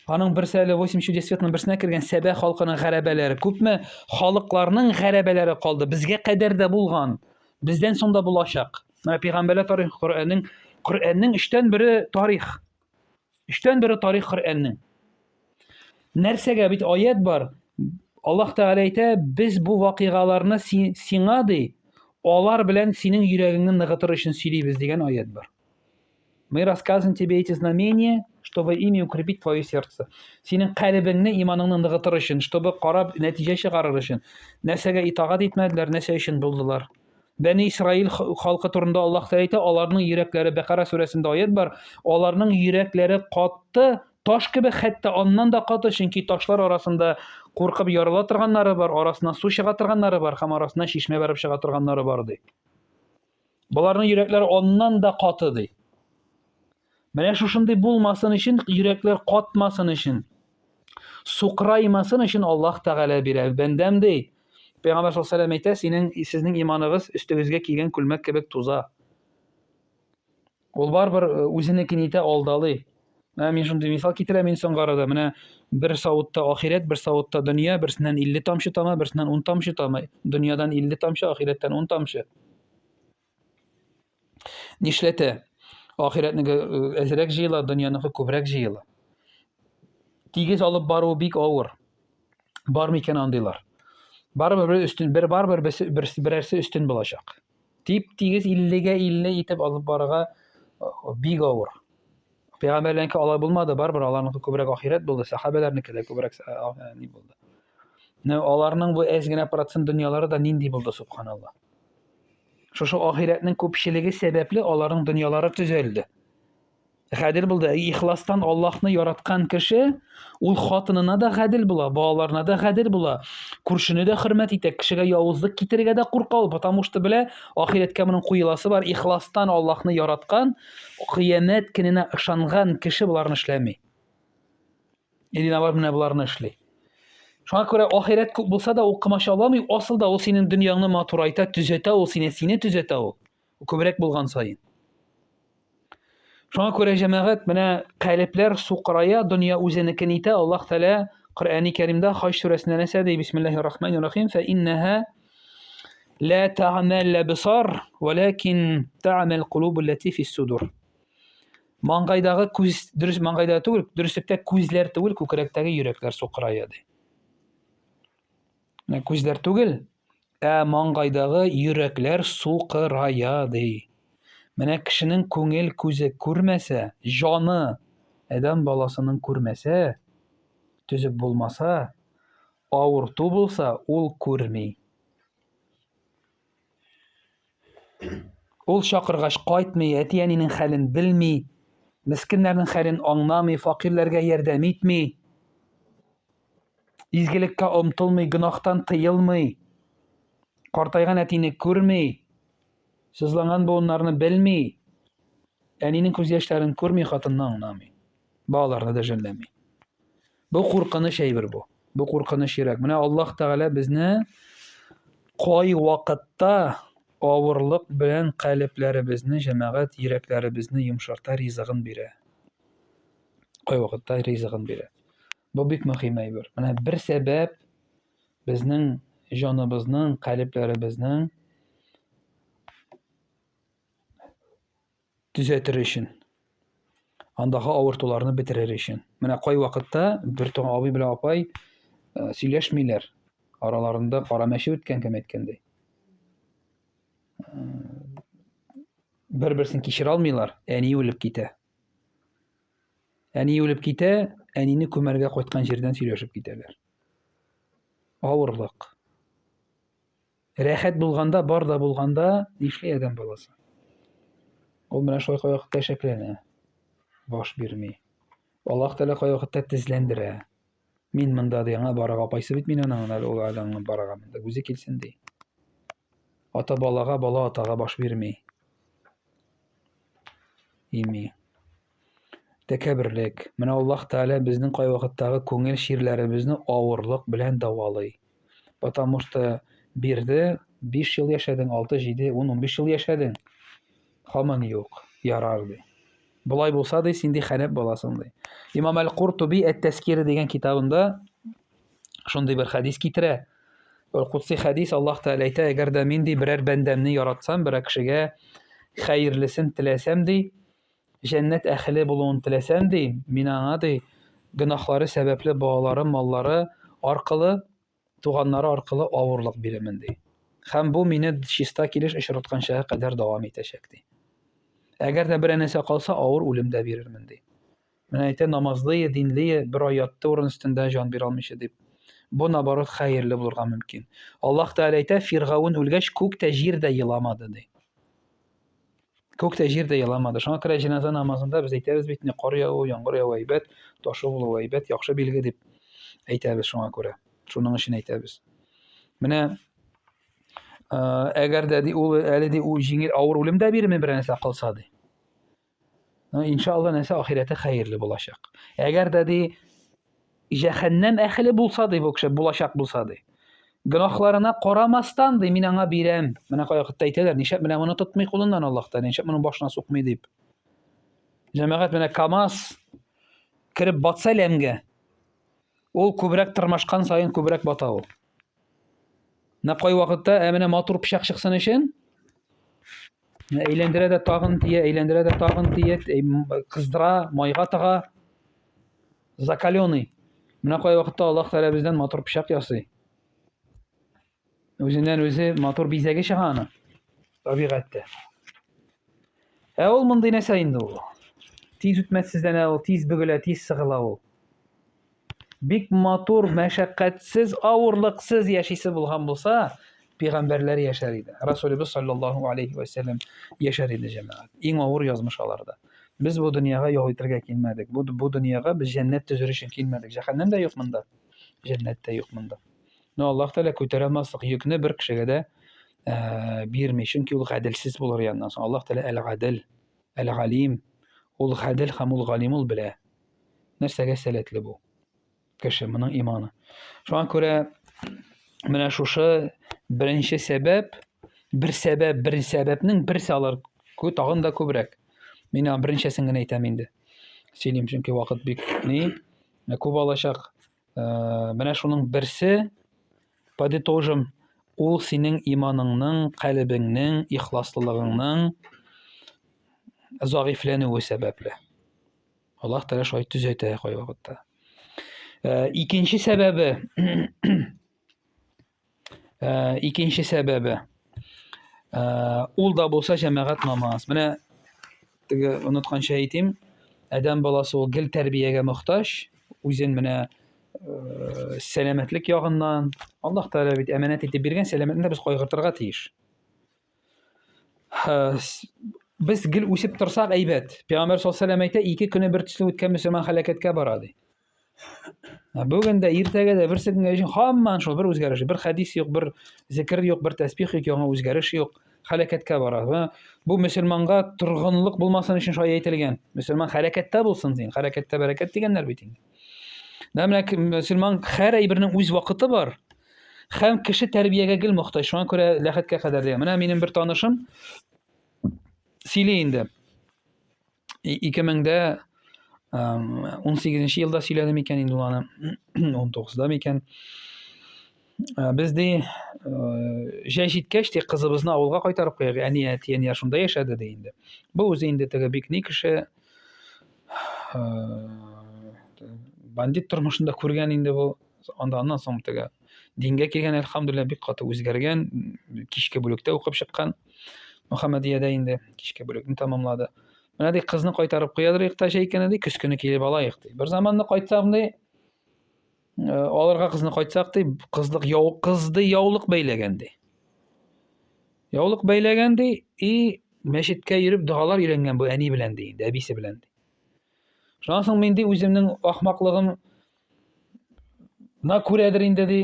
аның берсе әле 8 чудесветның берсенә кергән Сәбә халкының гәрәбәләре, күпме халыкларның гәрәбәләре калды. Безгә кадәр дә булган. Бездән соң да булачак. Менә Пәйгамбәрләр тарихы Коръәннең 3тән бире тарих. 3тән бире тарих Коръәннең. Нәрсәгә бит аят бар. Аллаһ Тәгалә әйтә, без бу вакыйгаларны сиңа ди, алар белән синең йөрәгеңне ныгытыр өчен сөйлибез дигән аят бар. Мы рассказываем тебе эти знамения, чтобы ими укрепить твое сердце. Синең калбыңны, иманыңны ныгытыр өчен, чтобы карап нәтиҗә чыгарыр өчен. Нәрсәгә итагать итмәделәр, нәрсә өчен булдылар? Бәни Исраил халкы турында Аллаһ Тәгалә әйтә, аларның йөрәкләре, Бәкара сүрәсендә аят бар, аларның йөрәкләре катты, таш кебек, хәтта аннан да каты, чөнки ташлар арасында куркып ярыла торганнары бар, арасыннан су чыга торганнары бар, һәм арасыннан чишмә барып чыга торганнары бар ди. Буларның йөрәкләре аннан да каты ди. Менә шушындый булмасын өчен, йөрәкләр катмасын өчен, сукраймасын өчен Аллаһ Тәгалә бирә. Бәндәм ди, Пәйгамбәр саллаллаһу алейһи ва сәлләм әйтә, сезнең иманыгыз өстегезгә килгән күлмәк кебек туза. Ул барбер үзенекен итә алдалый. Менә мин шундый мисал китерәм инсанга. Менә бер савытта ахирәт, бер савытта дөнья, берсеннән 50 тамчы тама, берсеннән 10 тамчы тама. Дөньядан 50 тамчы, ахирәттән 10 тамчы. Нишләтә? Ахирәтнеке әзрәк җыела, дөньяныкы күбрәк җыела. Тигез алып бару бик авыр. Бар микән андыйлар? Барбер өстен, берәрсе өстен булачак. Тигез 50гә 50 итеп алып барырга бик авыр. Пәйгамбәрләрнеке алай булмады, барбер аларныкы күбрәк ахирәт булды, сахабәләрнеке дә күбрәк ни булды. Аларның бу әз генә процент дөньялары да нинди булды, субханаллах. Шушы ахирәтнең күпчелеге сәбәпле аларның дөньялары төзәлде. Гадел булды. Ихластан Аллаһны яраткан кеше, ул хатынына да гадел була, балаларына да гадел була, күршене дә хөрмәт итә, кешегә явызлык китерергә дә курка ул, потому что белә, ахирәткә моның куеласы бар. Ихластан Аллаһны яраткан, кыямәт көненә ышанган кеше буларны эшләми. Инде менә буларны эшли. Шуңа күрә ахирәт күп булса да ул кымачауламый, асылда ул синең дөньяңны матурайта, төзәтә ул, сине төзәтә ул. Күбрәк булган саен. Шуңа күрә җәмәгать, менә калепләр сукрая, дөнья үзенекен итә. Аллаһ Тәгалә Коръәни Кәримдә Хаҗ сүрәсендә нәрсә ди? Бисмиллаһир-рахманир-рахим. Фә иннәһа ла таъмал абсар, валакин таъмал кулуб аллати фис-судур. Маңгайдагы күз, дөрес маңгайда түгел, дөреслеккә күзләр түгел, күкрәктәге йөрәкләр сукрая ди. Менә күзләр түгел, маңгайдагы йөрәкләр сукрая ди. Менә кешенең күңел күзе күрмәсә, җаны адәм баласының күрмәсә, төзек булмаса, авырту булса, ул күрми. Ул чакыргач кайтмый, әти-әнинең хәлен белми, мискиннәрнең хәлен аңламый, факирләргә ярдәм итми, изгелеккә омтылмый, гынахтан тыелмый, картайган әтине күрми, сызланган буыннарны белми, әнинең күз яшьләрен күрми, хатынны аңламый, балаларны да жәлләми. Бу куркыныч әйбер бу. Бу куркыныч йөрәк. Менә Аллаһ Тәгалә безне кай вакытта авырлык белән калепләребезне, җәмәгать йөрәкләребезне йомшарта, ризыгын бирә. Кай вакытта ризыгын бирә. Бу бик мөһим әйбер. Менә бер сәбәп безнең җаныбызның, калепләребезнең төзәтер өчен, андагы авыртуларны бетерер өчен. Менә кай вакытта бер туган абый белән апай сөйләшмиләр. Араларында кара мәче үткән, кем әйткәндәй. Бер-берсен кичерә алмыйлар. Әни үлеп китә. Әни үлеп китә, әнине күмәргә кайткан җирдән сөйләшеп китәләр. Авырлык. Рәхәт булганда, бар да булганда, нишли адәм баласы. Ул менә шулай кай вакытта шәкләнә, баш бирми. Аллаһ Тәгалә кай вакытта тезләндерә. Мин монда ди, аңа барага апайсы бит мин аның ул аның барага монда үзе килсен ди. Ата балага, бала атага баш бирми. Ими. Тәкәбберлек. Менә Аллаһ Тәгалә безнең кай вакыттагы күңел ширләребезне авырлык белән давалый. Потому что бирде 5 ел яшәдең, 6, 7, 10, 15 ел яшәдең. Һаман юк. Ярар ди. Болай булса ди, син ди хәнәп баласың ди. Имам Әл-Куртуби Әт-Тәзкира дигән китабында шундый бер хәдис китерә. Ул кутси хәдис, Аллаһ Тәгалә әйтә, әгәр дә мин ди берәр бәндәмне яратсам, берәр кешегә хәерлесен теләсәм ди, җәннәт әһле булуын теләсәм ди, мин аңа ди гөнаһлары сәбәпле балалары, маллары аркылы, туганнары аркылы авырлык бирәмен ди. Һәм бу мине чиста килеш очратканча кадәр дәвам итәчәк ди. Әгәр дә бер нәрсә калса, авыр үлем дә бирермен ди. Менә әйтә, намазлы, динле, бер аятты урын өстендә җан бирә алмыйча дип. Бу наоборот хәерле булырга мөмкин. Аллаһ Тәгалә әйтә, Фиргавун үлгәч, күктә җирдә еламады ди. Күктә җирдә еламады. Шуңа күрә җеназа намазында без әйтәбез бит, кар яву, яңгыр яву әйбәт, ташы булу әйбәт, яхшы билге дип әйтәбез шуңа күрә. Шуның өчен әйтәбез. Менә әгәр дә ул әле ди ул җиңел авыр үлем дә бирме бер нәрсә кылса ди. Иншалла нәрсә ахирәте хәерле булачак. Әгәр дә ди җәһәннәм әһле булса ди бу кеше булачак булса ди. Гөнаһларына карамастан ди мин аңа бирәм. Менә кай вакытта әйтәләр, нишәп менә моны тотмый кулыннан Аллаһ Тәгалә, нишәп моның башына сукмый дип. Җәмәгать менә КамАЗ кирип батса ләмгә, ул күбрәк тырмашкан саен күбрәк бата ул. Менә кай вакытта менә матур пычак чыксын өчен әйләндерә дә тагын тия, әйләндерә дә тагын тия, кыздыра, майга тыга. Закаленый. Менә кай вакытта Аллаһ Тәгалә бездән матур пычак ясый. Үзеннән үзе матур бизәге чыга аны. Табигатьтә. Ул мондый нәрсә инде ул. Тиз үтмәссезләнә ул, тиз бөгелә, тиз сыгыла ул. Бик матур, мәшәкатьсез, авырлыксыз яшисе булган булса, пәйгамбәрләр яшәр иде. Расулыбыз саллаллаһу алейхи ва саллям яшәр иде җәмәгать. Иң авыр язмыш аларда. Без бу дөньяга ял итәргә килмәдек. Бу дөньяга без җәннәт төзер өчен килмәдек. Җәһәннәм дә юк монда. Җәннәт тә юк монда. Но Аллаһ Тәгалә күтәрә алмаслык йөкне бер кешегә дә бирми, чөнки ул гаделсез булыр яннан соң. Аллаһ Тәгалә әл-гадил, әл-галим, ул гадел һәм ул галим ул белә. Нәрсәгә сәләтле бу кеше, моның иманы. Шуңа күрә менә шушы беренче сәбәп, бер сәбәпнең берсе алар тагын да күбрәк. Мин беренчесен генә әйтәм инде. Сөйлим, чөнки вакыт бик күп алачак. Менә шуның берсе, подытожим, ул синең иманыңның, калбыңның, ихласлылыгыңның зәгыйфләнүе сәбәпле. Аллаһ Тәгалә шулай төзәтә кай вакытта. Икенче сәбәбе, ул да булса җәмәгать намаз. Менә теге онытканча әйтим, адәм баласы ул гел тәрбиягә мохтаҗ, үзен менә сәламәтлек ягыннан, Аллаһ Тәгалә бит әманәт итеп биргән, сәламәтне без кайгыртырга тиеш. Без гел үсеп торсак әйбәт. Пәйгамбәр саллаллаһу алейһи ва саллям әйтә, 2 көне бер төсле үткән мөселман һәлакәткә бара ди. Бүген дә иртәгә дә берсе көнгә өчен һаман шул бер үзгәреш, бер хәдис юк, бер зикр юк, бер тәсбих юк, яңа үзгәреш юк, һәлакәткә бара. Бу мөселманга торгынлык булмасын өчен шулай әйтелгән. Мөселман һәлакәттә булсын дигән, һәлакәттә бәрәкәт дигәннәр бит инде. Менә мөселман һәр әйбернең үз вакыты бар. Һәм кеше тәрбиягә гел мохтаҗ. Шуңа күрә ләхеткә кадәр дигән. Менә минем бер танышым сөйли инде. 2018 елда сөйләде микән инде ул аны, 19да микән. Без ди җәй җиткәч ди кызыбызны авылга кайтарып куяк. Әни шунда яшәде ди инде. Бу үзе инде теге бик ни кеше бандит тормышында күргән инде бу. Аннан соң теге дингә килгән, әлхәмдүлилләһ, бик каты үзгәргән, кичке бүлектә укып чыккан. Мөхәммәдиядә инде кичке бүлекне тәмамлады. Менә ди кызны кайтарып куядыр иктәчә икән ди, көз көне килеп алайык ди. Бер заманны кайтсак ди, алырга кызны кайтсак ди, кызды яулык бәйләгән ди. Яулык бәйләгән ди, и мәчеткә йөреп дугалар өйрәнгән бу әни белән ди, әбисе белән ди. Шуннан соң мин ди үземнең ахмаклыгым на күрәдер инде ди,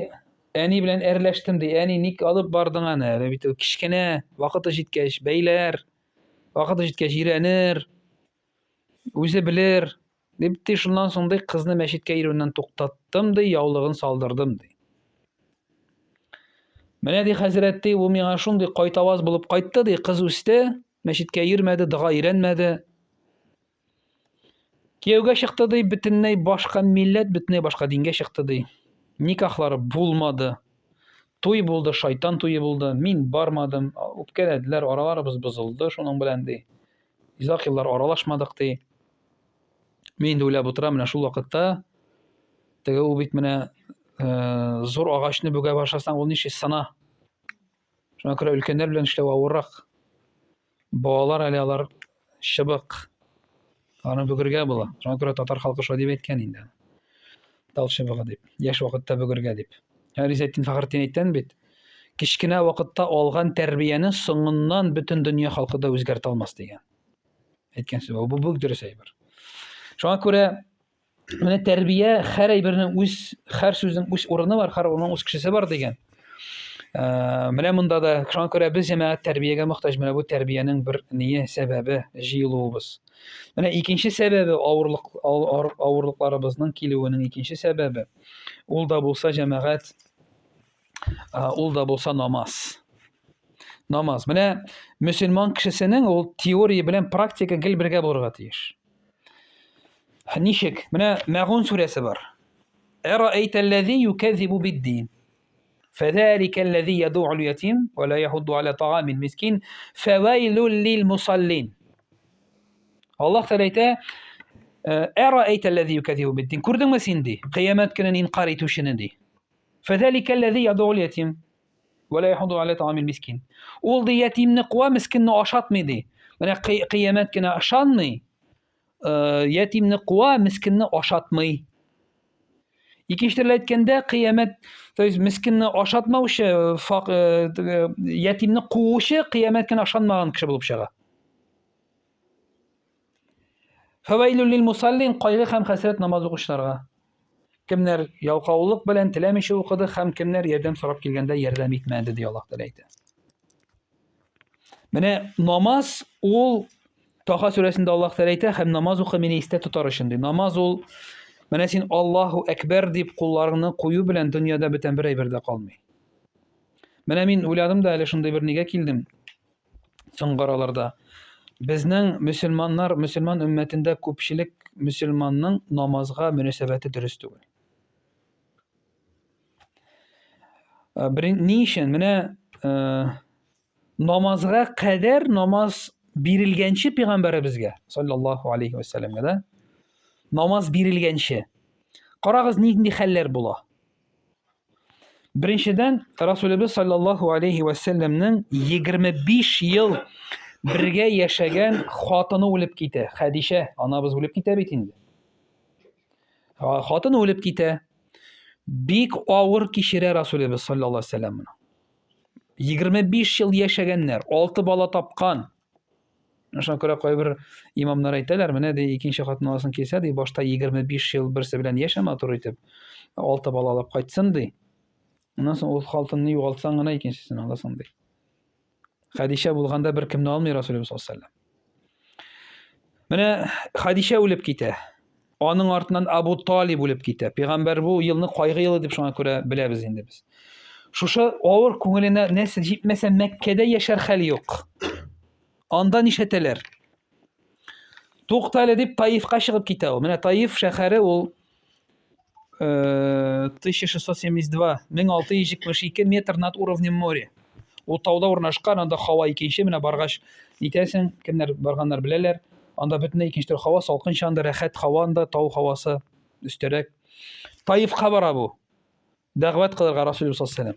әни белән әрләштем ди. Әни ник алып бардың аны? Әле бит ул кичкенә, вакыты җиткәч бәйләр, вакыты җиткәч өйрәнер, үзе белер. Дип ди, шуннан соң ди кызны мәчеткә йөрүеннән туктаттым ди, яулыгын салдырдым ди. Менә ди хәзрәт ди, ул миңа шундый кайтаваз булып кайтты ди, кыз үсте, мәчеткә йөрмәде, дога өйрәнмәде. Кияүгә чыкты ди, бөтенләй башка милләт, бөтенләй башка дингә чыкты ди. Никахлары булмады. Туй булды, шайтан туйы булды. Мин бармадым. Үпкәләделәр, араларыбыз бозылды шуның белән ди. Изак еллар аралашмадык ди. Мин дә уйлап утырам, менә шул вакытта теге ул бит менә зур агачны бүгә башласаң, ул ничек сына. Шуңа күрә өлкәннәр белән эшләү авыррак. Балалар әле алар чыбык. Аны бүгергә була. Шуңа күрә татар халкы шулай дип әйткән инде. Тал чыбыгы дип. Яшь вакытта бүгергә дип. Ризетдин Фәхретдин әйткән бит. Кичкенә вакытта алган тәрбияне соңыннан бөтен дөнья халкы да үзгәртә алмас дигән. Әйткән сүз бу бик дөрес әйбер. Шуңа күрә менә тәрбия һәр әйбернең һәр сүзнең үз урыны бар, һәр уның үз кешесе бар дигән. Менә монда да шуңа күрә без җәмәгать тәрбиягә мохтаҗ. Менә бу тәрбиянең бер ние сәбәбе җыелуыбыз. Менә икенче сәбәбе авырлыкларыбызның килүенең икенче сәбәбе. Ул да булса җәмәгать, ул да булса намаз. Намаз. Менә мөселман кешесенең ул теория белән практика гел бергә булырга тиеш. Ничек? Менә Мәгун сүрәсе бар. Арa'ayta allazi yukazzibu bid-din. فذلك الذي يدعو اليتيم ولا يحض على طعام المسكين فويل للمصلين. Allah Teala әйтә: "Арa'ayta allazi yukazzibu bid-din." Күрдеңме син ди? Кыямәт көнен инкар итүчене ди. فذلك الذي يدعو اليتيم ولا يحض على طعام المسكين. Ул ди ятимне куа, мискинне ашатмый ди. Менә кыямәт көне ашанмый. Ятимне куа, мискинне ашатмый. Икенче төрле әйткәндә, кыямәт, то есть мискинне ашатмаучы, ятимне куучы кыямәт көне ашанмаган кеше булып чыга. Фавайлул лилмусаллин, кайгы һәм хәсрәт намаз укучыларга. Кемнәр ялкаулык белән теләмичә укыды һәм кемнәр ярдәм сорап килгәндә ярдәм итмәде ди Аллаһ Тәгалә әйтә. Менә намаз ул Таха сүрәсендә Аллаһ Тәгалә әйтә, һәм намаз укы мине истә тотар өчен ди. Намаз ул менә син Аллаһу әкбәр дип кулларыңны кую белән дөньяда бөтен бер әйбер дә калмый. Менә мин уйладым да әле шундый бер нигә килдем. Соңгы араларда безнең мөселман өммәтендә күпчелек мөселманның намазга мөнәсәбәте дөрес түгел. Ни өчен? Менә намазга кадәр намаз бирелгәнче пәйгамбәребезгә саллаллаһу алейхи ва сәлләмгә дә намаз бирелгәнче. Карагыз нинди хәлләр була. Беренчедән, Расулыбыз саллаллаһу алейхи ва сәлләмнең 25 ел бергә яшәгән хатыны үлеп китә. Хәдишә, анабыз үлеп китә бит инде. Хатыны үлеп китә. Бик авыр кичерә Расулыбыз саллаллаһу алейхи ва сәлләм. 25 ел яшәгәннәр, 6 бала тапкан. Шуңа күрә кайбер имамнар әйтәләр, менә ди икенче хатын алсын килсә ди, башта 25 ел берсе белән яшәмә туры итеп, 6 бала алып кайтсын ди. Оннан соң ул хатынны югалтсаң гына икенчесен аласың ди. Хәдишә булганда бер кемне алмый Расулыбыз саллаллаһу алейхи ва сәлләм. Менә Хәдишә үлеп китә. Аның артыннан Абу Талиб үлеп китә. Пәйгамбәр бу елны кайгы елы дип шуңа күрә беләбез инде без. Шушы авыр күңеленә нәрсә җитмәсә Мәккәдә яшәр хәл юк. Анда нишәтәләр. Туктале дип Таифка чыгып китә ул. Менә Таиф шәһәре ул 1672, 1672 метр над уровнем моря. Ул тауда урнашкан, анда һава икенче, менә баргач итәсең, кемнәр барганнар беләләр. Анда бөтенләй икенче төр һава, салкынча, анда рәхәт һава, анда тау һавасы өстәрәк. Таифка бара бу. Дәгъват кылырга Расулullah sallallahu aleyhi ve sellem.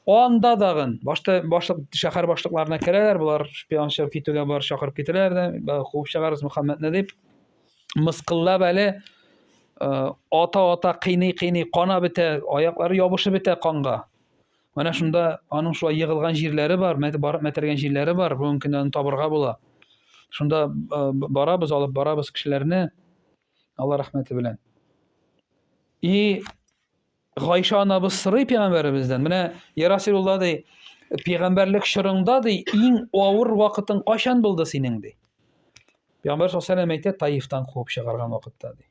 Анда дагын башлык шәһәр башлыкларына керәләр, булар шпион чыгып китүгә бар чакырып китәләр дә, куып чыгарыз Мөхәммәдне дип, мыскыллап әле ата кыйный кана бетә, аяклары ябышып бетә канга. Менә шунда аның шулай егылган җирләре бар, барып мәтәргән җирләре бар, бүгенге көндә табырга була. Шунда барабыз, алып барабыз кешеләрне, Алла рәхмәте белән. И Гайша анабыз сорый пәйгамбәребездән, менә я Расулулла ди, пәйгамбәрлек чорыңда ди, иң авыр вакытың кайчан булды синең ди. Пәйгамбәр саллаллаһу алейһи ва сәллям әйтә, Таифтан куып чыгарган вакытта ди.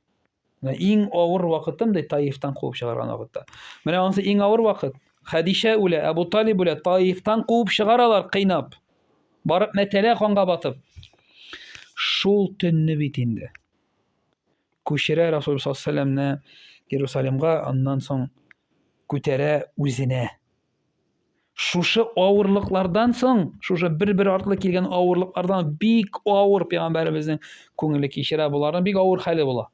Менә иң авыр вакытым ди, Таифтан куып чыгарган вакытта. Менә анысы иң авыр вакыт. Хәдичә үлә, Әбу Талиб үлә, Таифтан куып чыгаралар кыйнап. Барып мәтәлә канга батып. Шул төнне бит инде. Күчерә Расул саллаллаһу алейһи ва сәллямне Иерусалимга, аннан соң күтәрә үзенә. Шушы авырлыклардан соң, шушы бер артлы килгән авырлыклардан бик авыр пәйгамбәребезнең күңеле кичерә, буларның бик авыр хәле була.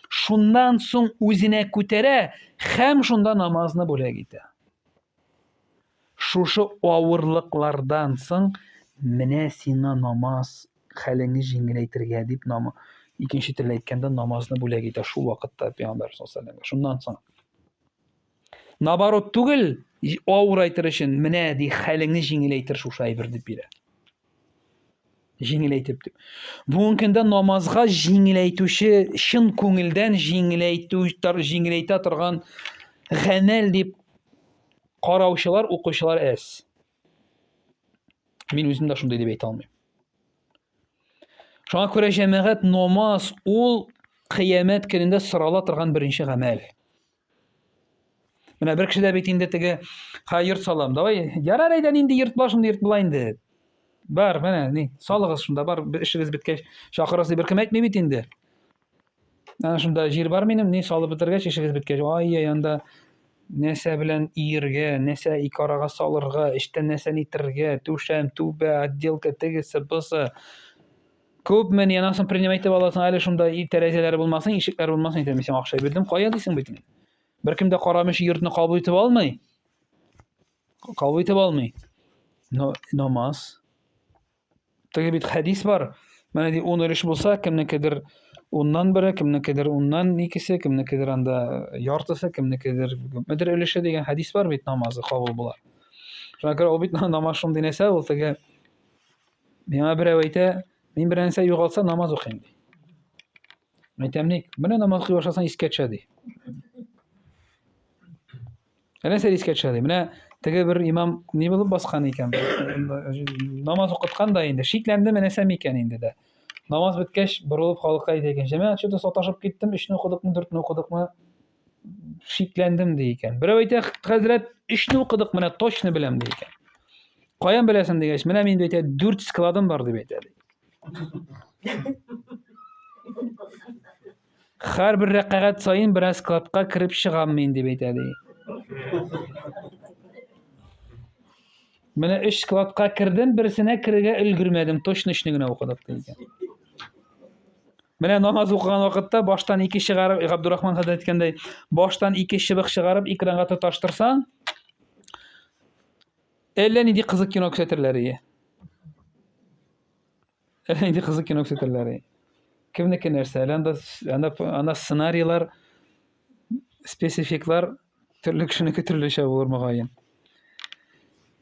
Шуннан соң үзенә күтәрә һәм шунда намазны бүләк итә. Шушы авырлыклардан соң менә сиңа намаз хәлеңне җиңеләйтергә дип икенче телдә әйткәндә намазны бүләк итә шул вакытта Пәйгамбәр саллаллаһу алейһи ва сәлләмгә. Шуннан соң наоборот түгел, авыр әйтер өчен менә ди хәлеңне җиңеләйтер шушы әйбер дип бирә. Җиңеләйтеп дип. Бүгенге көндә намазга җиңеләйтүче, чын күңелдән җиңеләйтә торган гамәл дип караучылар, укучылар әз. Мин үзем дә шундый дип әйтә алмыйм. Шуңа күрә җәмәгать, намаз ул кыямәт көнендә сорала торган беренче гамәл. Менә бер кеше дә бит инде теге йорт салам, давай, ярар әйдә инде йорт башында йорт була инде. Бар, менә ни, салыгыз шунда, бар, эшегез биткәч чакырырсыз дип беркем әйтми бит инде. Ана шунда җир бар минем, ни салып бетергәч, эшегез биткәч, ай, анда нәрсә белән иергә, нәрсә ике арага салырга, эштән нәрсә нитерергә, түшәм, түбә, отделка, тегесе, бусы. Күпме ни, анасын принимать итеп аласың, әле шунда тәрәзәләре булмасын, ишекләре булмасын, әйтәм, син акча бирдем, кая дисең бит инде. Беркем дә карамыйча йортны кабул итеп алмый. Кабул итеп алмый. Намаз. Теге бит хәдис бар. Менә ди 10 өлеш булса, кемнекедер 10ннан бире, кемнекедер 10ннан икесе, кемнекедер анда яртысы, кемнекедер күпмедер өлеше дигән хәдис бар бит, намазы кабул була. Шуңа күрә ул бит намаз шундый нәрсә, ул теге миңа берәү әйтә, мин бер нәрсә югалса намаз укыйм ди. Әйтәм ник, менә намаз укый башласаң искә төшә ди. Нәрсә искә төшә ди. Менә теге бер имам ни булып баскан икән, намаз укыткан да инде, шикләндеме нәрсә микән инде дә. Намаз беткәч, борылып халыкка әйтә икән, җәмәгать чөтә саташып киттем, 3-не укыдыкмы, 4-не укыдыкмы, шикләндем ди икән. Берәү әйтә, хәзрәт, 3-не укыдык, менә точно беләм ди икән. Каян беләсең дигәч, менә мин әйтә, 4 складым бар дип әйтә ди. Һәр бер рәкъәгать саен бер складка кирип чыгам мин дип әйтә ди. Менә 3 складка кирдем, берсенә кирергә өлгермәдем, точно 3-не генә укыдык ди икән. Менә намаз укыган вакытта баштан 2 чыгарып, Габдуррахман хәзрәт әйткәндәй, баштан 2 чыбык чыгарып экранга тоташтырсаң, әллә нинди кызык кино күрсәтерләр ие. Әллә нинди кызык кино күрсәтерләр ие. Кемнеке нәрсә? Анда сценарийлар, спецификлар төрле кешенеке төрлечә булыр мөгаен.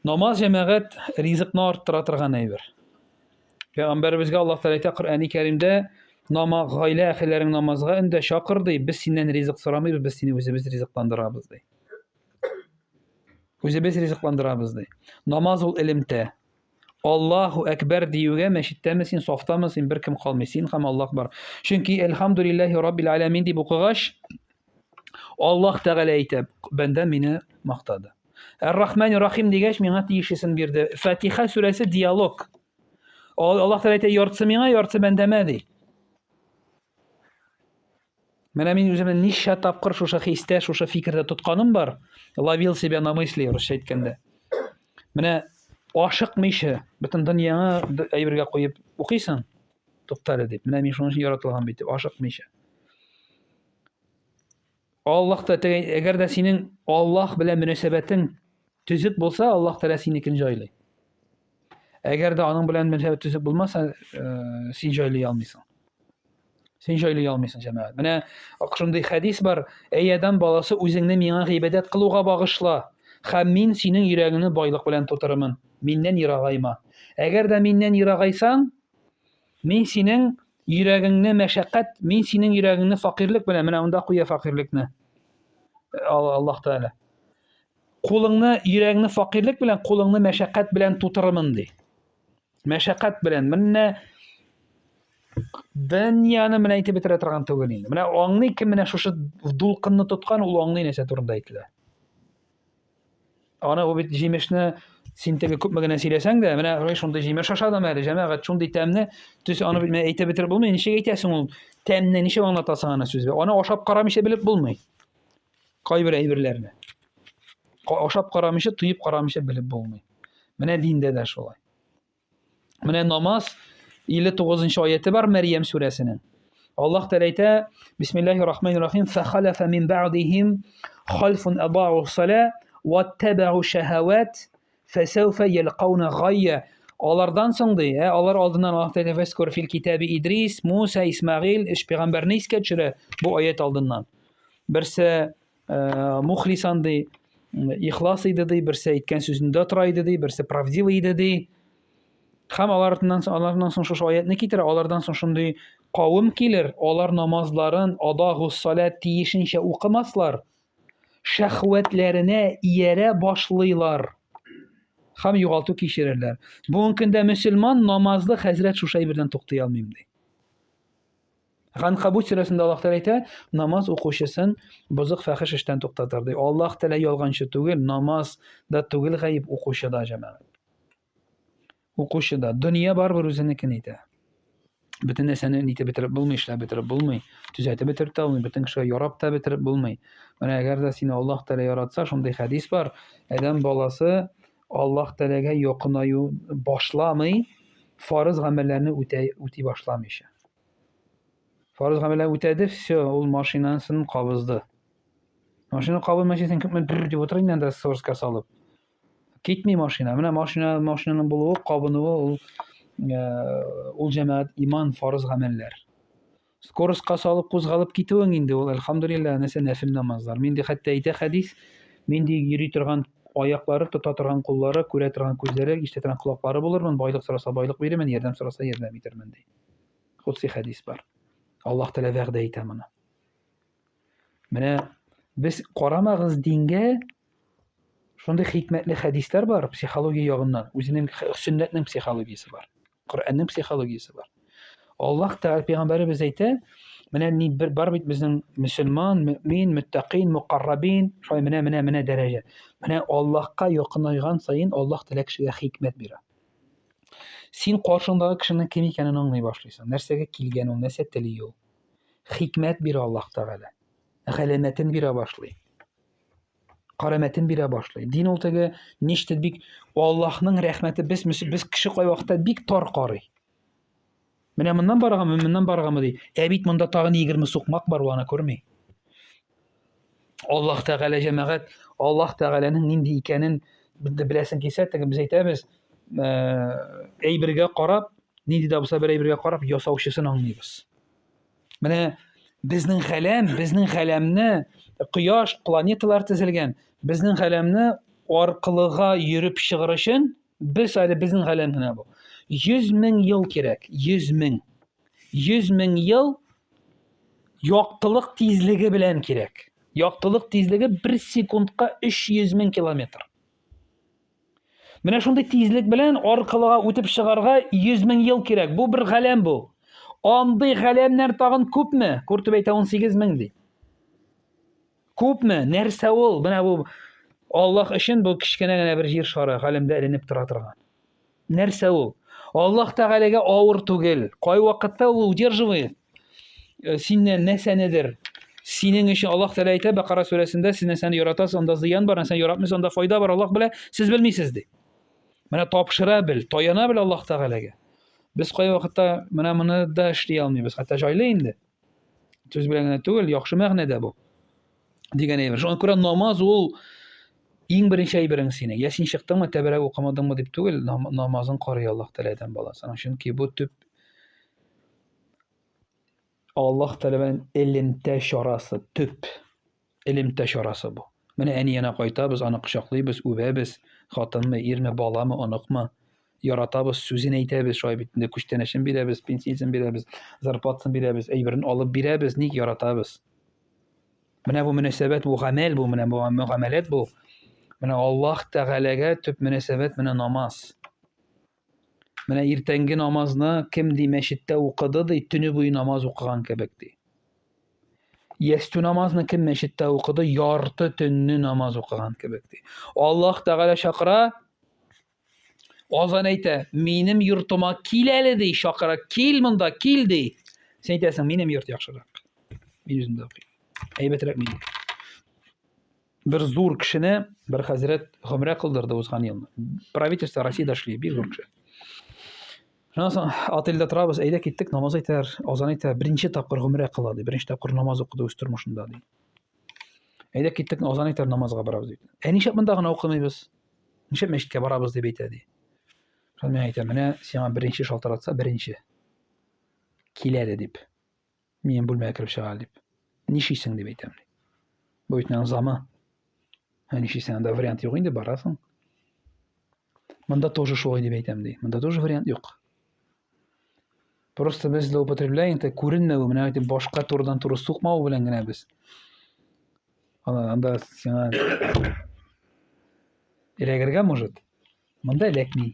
Намаз җәмәгать ризыкны арттыра торган әйбер. Пәйгамбәребезгә Аллаһ Тәгалә әйтә Коръәни Кәримдә, гаилә әхиләрен намазга өндә чакыр ди, без синнән ризык сорамыйбыз, без сине үзебез ризыкландырабыз ди. Үзебез ризыкландырабыз ди. Намаз ул элемтә. Аллаһу әкбәр диюгә мәчеттәме син, сафтамы син, беркем калмый, син һәм Аллаһ бар. Чөнки әлхәмдүлиллаһи раббил аләмин дип укыгач, Аллаһ Тәгалә әйтә, бәндә мине мактады. Ар-Рахманир Рахим дигәч, миңа тиешесен бирде. Фатиха сүрәсе диалог. Аллаһ Тәгалә әйтә, яртысы миңа, яртысы бәндәмә ди. Менә мин үземне ничә тапкыр шушы хистә, шушы фикердә тотканым бар. Ловил себя на мысли, русча әйткәндә. Менә ашыкмыйча, бөтен дөньяңа әйбергә куеп укыйсың, туктале дип. Менә мин шуның өчен яратылган бит, ашыкмыйча. Аллаһ та әгәр дә синең Аллаһ белән мөнәсәбәтең Төзек булса, Аллаһ Тәала синекен җайлый. Әгәр дә аның белән мөнәсәбәт төзек булмаса, син җайлый алмыйсың. Син җайлый алмыйсың, җәмәгать. Менә шундый хәдис бар: "Әй адам баласы, үзеңне миңа гыйбадәт кылуга багышла, һәм мин синең йөрәгеңне байлык белән тутырырмын. Миннән ерагайма. Әгәр дә миннән ерагайсаң, мин синең йөрәгеңне мәшәкать, мин синең йөрәгеңне факирлек белән, менә монда куя факирлекне. Аллаһ Тәала. Кулыңны, йөрәгеңне факирлек белән, кулыңны мәшәкать белән тутырырмын" ди. Мәшәкать белән. Менә дөньяны менә әйтеп бетерә торган түгел инде. Менә аңлый кем менә шушы дулкынны тоткан, ул аңлый нәрсә турында әйтелә. Аны ул бит җимешне син теге күпме генә сөйләсәң дә, менә шундый җимеш ашадым әле, җәмәгать, шундый тәмне, төс аны бит әйтеп бетереп булмый. Ничек әйтәсең ул тәмне, ничек аңлатасың аны сүз? Аны ашап карамыйча белеп булмый. Кайбер әйберләрне. Ашап карамыйча, туеп карамыйча белеп булмый. Менә диндә дә шулай. Менә намаз 59-нчы аяты бар Мәрьям сүрәсенең. Аллаһ Тәала әйтә: "Бисмиллаһир-рахманир-рахим. Фахалафа мин баъдихим халфун адаъу ас-салаа ваттабау шахават фасауфа ялқауна гайя." Алардан соң ди, алар алдыннан Аллаһ Тәала фаскур фил китаби Идрис, Муса, Исмагил, өч пәйгамбәрне искә төшерә бу аят алдыннан. Берсе мухлисан ди, ихлас иде ди, берсе әйткән сүзендә тора иде ди, берсе правдивый иде ди. Һәм алардан соң шушы аятны китерә, алардан соң шундый кавым килер, алар намазларын адагу салат тиешенчә укымаслар, шәһвәтләренә иярә башлыйлар һәм югалту кичерерләр. Бүген көндә мөселман намазлы хәзрәт шушы әйбердән туктый алмыйм ди. Ганкабут сүрәсендә Аллаһ Тәала әйтә: "Намаз укучысын бозык фәхиш эштән туктатыр" ди. Аллаһ Тәала ялганчы түгел, намаз да түгел гаип, укучыда җәмәгать. Укучыда. Дөнья барбер үзенекен итә. Бөтен нәрсәне итеп бетереп булмый, эшләп бетереп булмый, төзәтеп бетереп тә булмый, бөтен кешегә ярап та бетереп булмый. Менә әгәр дә сине Аллаһ Тәала яратса, шундый хәдис бар: "Адәм баласы Аллаһ Тәаләгә якынаю башламый, фарыз гамәлләрне үти башламыйча. Фарыз гамәлләрне үтәде, все, ул машинасын кабызды. Машина кабылмыйча син күпме бер дип утыр инде скоростька салып. Китми машина. Менә машинаның булуы, кабынуы ул җәмәгать иман, фарыз гамәлләр. Скоростька салып кузгалып китүең инде ул, әлхәмдүлиллаһ, нәрсә нәфил намазлар. Минде хәтта әйтә хәдис, минде йөри торган аяклары, тота торган куллары, күрә торган күзләре, ишетә торган колаклары булырмын, байлык сораса байлык бирермен, ярдәм сораса ярдәм итермен ди. Кутси хәдис бар. Аллаһ Тәала вәгъдә итә моны. Менә без карамагыз дингә, шундый хикмәтле хәдисләр бар психология ягыннан. Үзенең сөннәтнең психологиясе бар. Коръәннең психологиясе бар. Аллаһ Тәала пәйгамбәребез әйтә, менә ни бар бит безнең мөселман, мөмин, муттақин, муқаррабин, шулай менә дәрәҗә. Менә Аллаһка якынайган саен Аллаһ Тәала кешегә хикмәт бирә. Син каршыңдагы кешенең кем икәнен аңлый башлыйсың. Нәрсәгә килгән ул, нәрсә тели ул. Хикмәт бирә Аллаһ Тәала. Галәмәтен бирә башлый. Карамәтен бирә башлый. Дин ул теге ништә бик Аллаһның рәхмәте без кеше кайвакытта бик тар карый. Менә моннан барганмы ди. Бит монда тагын 20 сукмак бар, ул аны күрми. Аллаһ Тәгалә җәмәгать, Аллаһ Тәгаләнең нинди икәнен беләсең килсә, теге без әйтәбез, әйбергә карап, нинди дә булса бер әйбергә карап, ясаучысын аңлыйбыз. Менә безнең галәмне кояш, планеталар төзелгән. Безнең галәмне аркылыга йөреп чыгыр өчен без әле безнең галәм генә бу. 100 мең ел кирәк. 100 мең. 100 мең ел яктылык тизлеге белән кирәк. Яктылык тизлеге 1 секундка 300 мең километр. Менә шундый тизлек белән аркылыга үтеп чыгарга 100 мең ел кирәк. Бу бер галәм бу. Андый галәмнәр тагын күпме? Куртуп әйтә 18 мең ди. Күпме? Нәрсә ул? Менә бу Аллаһ өчен бу кичкенә генә бер җир шары, галәмдә эленеп тора торган. Нәрсә ул? Аллаһ Тәгаләгә авыр түгел. Кай вакытта ул удерживает синнән нәрсәнедер. Синең өчен Аллаһ Тәгалә әйтә Бакара сүрәсендә, син нәрсәне яратасыз, анда зыян бар, нәрсәне яратмыйсыз, анда файда бар, Аллаһ белә, сез белмисез ди. Менә тапшыра бел, таяна бел Аллаһ Тәгаләгә. Без кай вакытта менә моны да эшли алмыйбыз. Хәтта җайлы инде. Сүз белән генә түгел, яхшы мәгънәдә бу. Дигән әйбер. Шуңа күрә намаз ул Иң беренче әйберең синең. Я син чыктыңмы, тәбәрәк укымадыңмы дип түгел, намазын карый Аллаһ Тәгаләдән баласы. Чөнки бу төп Аллаһ Тәгаләнең элемтә чарасы, төп элемтә чарасы бу. Менә әни янә кайтабыз, аны кочаклыйбыз, үбәбез, хатынмы, ирме, баламы, оныкмы, яратабыз, сүзен әйтәбез, шулай бит инде күчтәнәчен бирәбез, пенсиясын бирәбез, зарплатасын бирәбез, әйберен алып бирәбез, ник яратабыз. Менә бу мөнәсәбәт, бу гамәл бу, менә бу мөгамәләт бу. Менә Аллаһ Тәгаләгә төп мөнәсәбәт менә намаз. Менә иртәнге намазны кем ди мәчеттә укыды ди, төне буе намаз укыган кебек ди. Ястү намазны кем мәчеттә укыды, ярты төнне намаз укыган кебек ди. Аллаһ Тәгалә чакыра, азан әйтә, минем йортыма кил әле ди, чакыра, кил монда, кил ди. Син әйтәсең, минем йорт яхшырак. Мин үзем дә укыйм. Әйбәтрәк мин. Бер зур кешене бер хәзрәт гомрә кылдырды узган елны. Правительство Россияда эшли, бик зур кеше. Шуннан соң отельдә торабыз, әйдә киттек, намаз әйтәр, азан әйтә, беренче тапкыр гомрә кыла ди, беренче тапкыр намаз укыды үз тормышында ди. Әйдә киттек, азан әйтәр, намазга барабыз ди. Нишәп монда гына укымыйбыз? Нишәп мәчеткә барабыз дип әйтә ди. Шуннан мен әйтәм, менә сиңа беренче шалтыратса, беренче кил әле дип. Мин бүлмәгә кереп чыга дип. Нишисең дип әйтәм ди. Бу бит замы. Нишисең, анда вариант юк инде, барасың. Монда тоже шулай дип әйтәм ди. Монда тоже вариант юк. Просто без злоупотребляем, күренмәү, менә әйтеп башка турыдан туры сукмау белән генә без. Анда сиңа эләгергә может. Монда эләкми.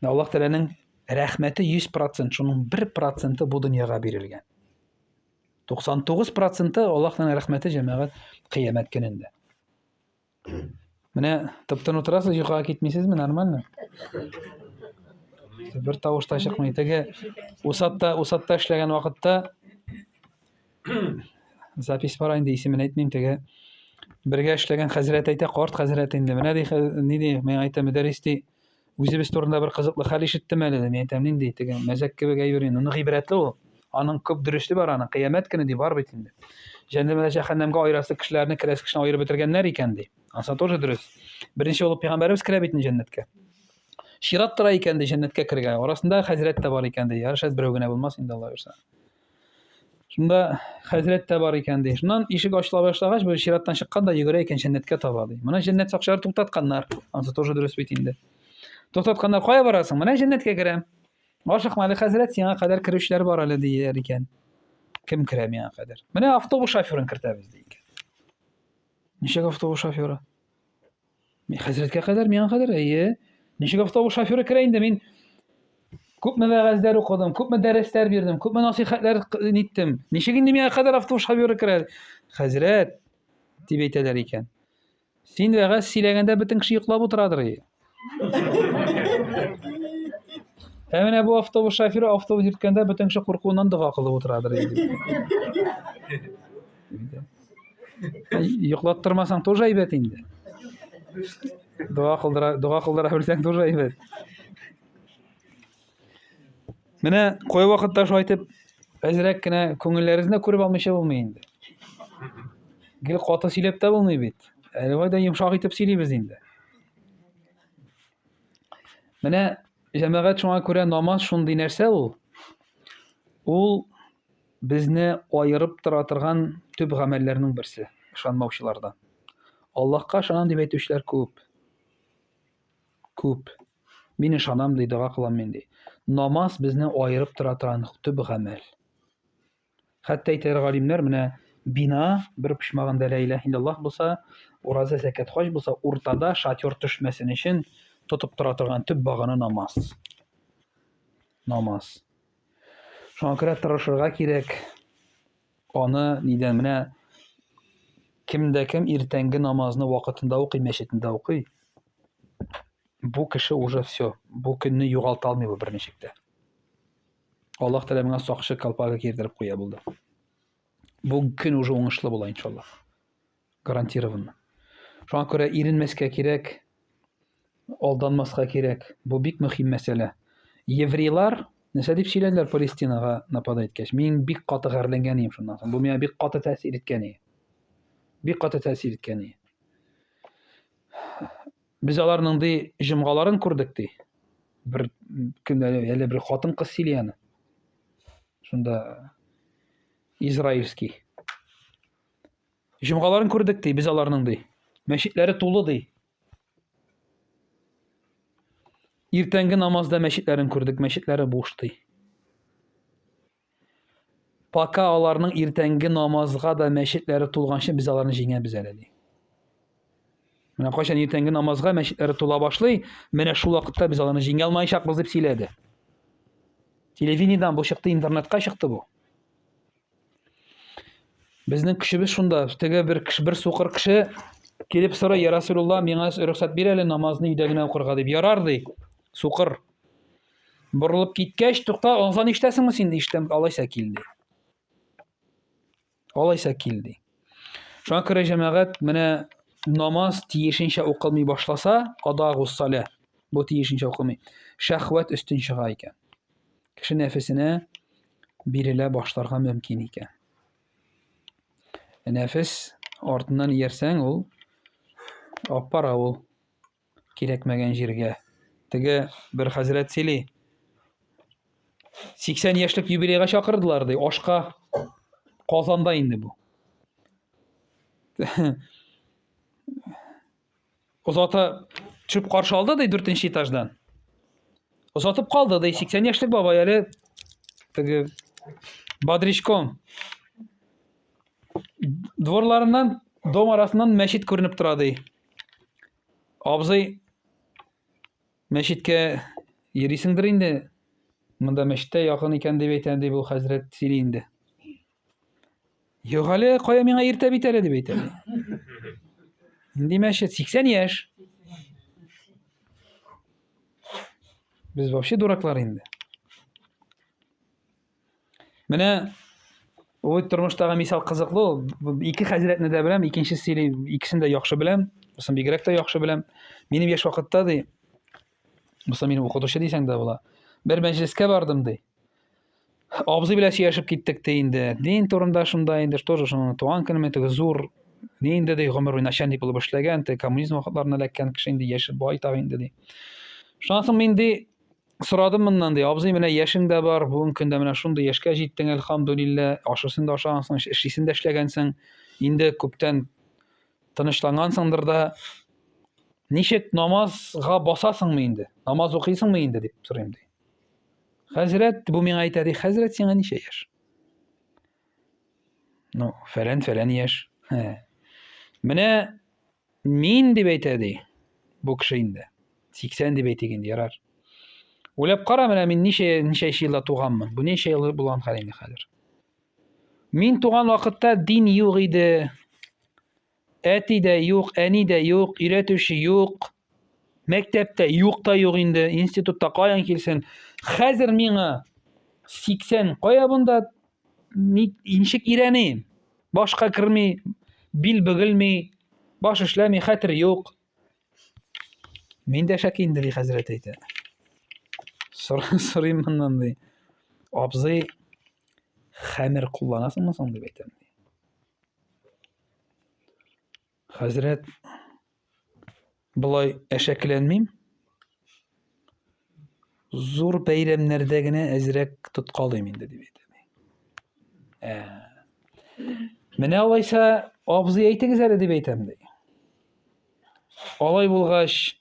Аллаһ Тәгаләнең рәхмәте 100%, шуның 1% бу дөньяга бирелгән. 99% Аллаһның рәхмәте җәмәгать кыямәт көнендә. Менә тыптан утырасыз, йокыга китмисезме, нормально? Бер тавышта чыкмый. Теге усатта эшләгән вакытта запись бар инде, исемен әйтмим, теге бергә эшләгән хәзрәт әйтә, карт хәзрәт инде. Менә ди, мен әйтәм, мөдәррис ди, үзебез турында бер кызыклы хәл ишеттем әле ди. Мен әйтәм, нинди, теге мәзәк кебек әйбер инде. Аны гыйбрәтле ул. Аның күп дөресте бар, аның кыямәт көне ди, бар бит инде. Җәннәмгә, җәһәннәмгә айрасы кешеләрне, керәс кешене айырып бетергәннәр икән ди. Аны тоже дөрес. Беренче булып пәйгамбәрбез керә бит инде җәннәткә. Шират тора икән ди җәннәткә кергән. Арасында хәзрәт тә бар икән ди. Ярышат берәү генә булмас инде, Алла бирсә. Шунда хәзрәт тә бар икән ди. Шуннан ишек ачыла башлагач, бу шираттан чыккан да йөгерә икән җәннәткә таба ди. Моны җәннәт сакчылары туктатканнар. Аны тоже дөрес бит инде. Туктатканнар, кая барасың? Менә җәннәткә керәм. Ашыкма әле, хәзрәт, сиңа кадәр керүчеләр бар әле дияр икән. Кем керә миңа кадәр? Менә автобус шоферын кертәбез ди икән. Ничек автобус шоферы? Мин хәзрәткә кадәр, миңа кадәр, әйе. Ничек автобус шоферы керә инде? Мин күпме вәгазьләр укыдым, күпме дәресләр бирдем, күпме насихатлар ниттем. Ничек инде миңа кадәр автобус шоферы керә? Хәзрәт дип әйтәләр икән. Син вәгазь сөйләгәндә бөтен кеше йоклап утырадыр. Менә бу автобус шоферы автобус йөрткәндә бөтен кеше куркуыннан дога кылып утырадыр. Йоклап тормасаң тоже әйбәт инде. Дога кылдыра белсәң тоже әйбәт. Менә кай вакытта шулай итеп әзрәк кенә күңелләрегезне күреп алмыйча булмый инде. Гел каты сөйләп тә булмый бит. Әле да йомшак итеп сөйлибез инде. Менә җәмәгать шуңа күрә намаз шундый нәрсә ул. Ул безне аерып тора торган төп гамәлләрнең берсе, ышанмаучылардан. Аллаһка ышанам дип әйтүчеләр күп. Күп. Мин ышанам ди, дога кылам мин ди. Намаз безне аерып тора торган төп гамәл. Хәтта әйтәләр галимнәр, менә бина бер почмагында ла илаһ иллаллаһ булса, ураза, закат, хаҗ булса, уртада шатер төшмәсен өчен тотып тора торган төп баганы намаз. Намаз. Шуңа күрә тырышырга кирәк. Аны нидән, менә кемдә кем иртәнге намазны вакытында укый, мәчетендә укый. Бу кеше уже все. Бу көнне югалта алмый бу берничек тә. Аллаһ Тәгалә миңа сакчы калпагы кирдереп куя булды. Бу көн уже уңышлы була иншаллаһ. Гарантированно. Шуңа күрә иренмәскә кирәк, алданмаска кирәк. Бу бик мөһим мәсьәлә. Еврейлар нәрсә дип сөйләделәр Палестинага напад иткәч? Мин бик каты гәрләнгән идем шуннан. Бу миңа бик каты тәэсир иткән иде. Бик каты тәэсир иткән иде. Biz аларның ди җомгаларын күрдек ди. Бер көндә әле бер хатын-кыз сөйли аны. Шунда израильский. Җомгаларын күрдек ди без аларның ди. Мәчетләре тулы ди. Иртәнге намазда мәчетләрен күрдек, мәчетләре буш ди. Пока аларның иртәнге намазга да мәчетләре тулганчы без аларны җиңәбез әле ди. Менә кайчан иртәнге намазга мәчетләре тула башлый, менә шул вакытта без аларны җиңә алмаячакбыз дип сөйләде. Телевидениедән бу чыкты, интернетка чыкты бу. Безнең кешебез шунда, теге бер сукыр кеше килеп сорый, "Я Расулулла, миңа рөхсәт бир әле намазны өйдә генә укырга" дип. Ярар ди. Сукыр. Борылып киткәч, тукта, азан ишетәсеңме син ди, ишетәм, алайса килде. Алайса килде. Шуңа күрә җәмәгать, менә намаз тиешенчә укылмый башласа, адагус саля. Бу тиешенчә укылмый. Шәһвәт өстен чыга икән. Кеше нәфесенә бирелә башларга мөмкин икән. Нәфес артыннан иярсәң, ул аппара ул кирәкмәгән җиргә. Теге бер хәзрәт сөйли. 80 яшьлек юбилейга чакырдылар ди, ашка. Казанда инде бу. Озаты төшеп каршы алды ди 4нче этаждан. Озатып калды ди 80 яшьлек бабай әле теге Бодричком. Дворларыннан, дом арасыннан мәчет күренеп тора ди. Абзый, мәчеткә йөрисеңдер инде. Монда мәчеттә якын икән дип әйтә ди бу хәзрәт сөйли инде. Юк әле, кая миңа иртә бит әле дип әйтә ди. Инде мәчет 80 яшь. Без вообще дураклар инде. Менә ул тормыштагы мисал кызыклы. Ике хәзрәтне дә беләм, икенчесе сөйли, икесен дә яхшы беләм. Бусын бигрәк тә яхшы беләм. Минем яшь вакытта ди, бусын минем укытучы дисәң дә була. Бер мәҗлескә бардым ди. Абзый белән сөйләшеп киттек ди инде. Дин турында шунда инде, тоже шуның туган көнеме, теге зур. Ни инде ди, гомер начальник булып эшләгән, теге коммунизм вакытларына эләккән кеше инде, яше байтак инде ди. Шуннан соң мин ди, сорадым моннан ди, абзый, менә яшең дә бар, бүген көндә менә шундый яшькә җиттең, әлхәмдүлилла, ашысын да ашагансың, эшлисен дә эшләгәнсең, инде күптән тынычлангансыңдыр да, ничек намазга басасыңмы инде? Намаз укыйсыңмы инде дип сорыйм ди. Хәзрәт бу миңа әйтә ди, хәзрәт сиңа ничә яшь? Ну, фәлән яшь. Менә мин дип әйтә ди, бу кеше инде. 80 дип әйтик инде, ярар. Уйлап кара, менә мин ничә елда туганмын. Бу ничә ел булган хәл инде хәзер. Мин туган вакытта дин юк иде. Әти дә юк, әни дә юк, өйрәтүче юк. Мәктәптә юк та юк инде, институтта каян килсен. Хәзер миңа 80, кая бунда ничек өйрәним? Башка керми, бил бөгелми, баш эшләми, хәтер юк. Мин дә шәк инде ди хәзрәт әйтә. Сорыйм моннан ди. Абзый, хәмер кулланасыңмы соң дип әйтәм ди. Хәзрәт, болай әшәкеләнмим. Зур бәйрәмнәрдә генә әзрәк тоткалыйм инде дип әйтә ди. Менә алайса, абзый, әйтегез әле дип әйтәм ди. Алай булгач,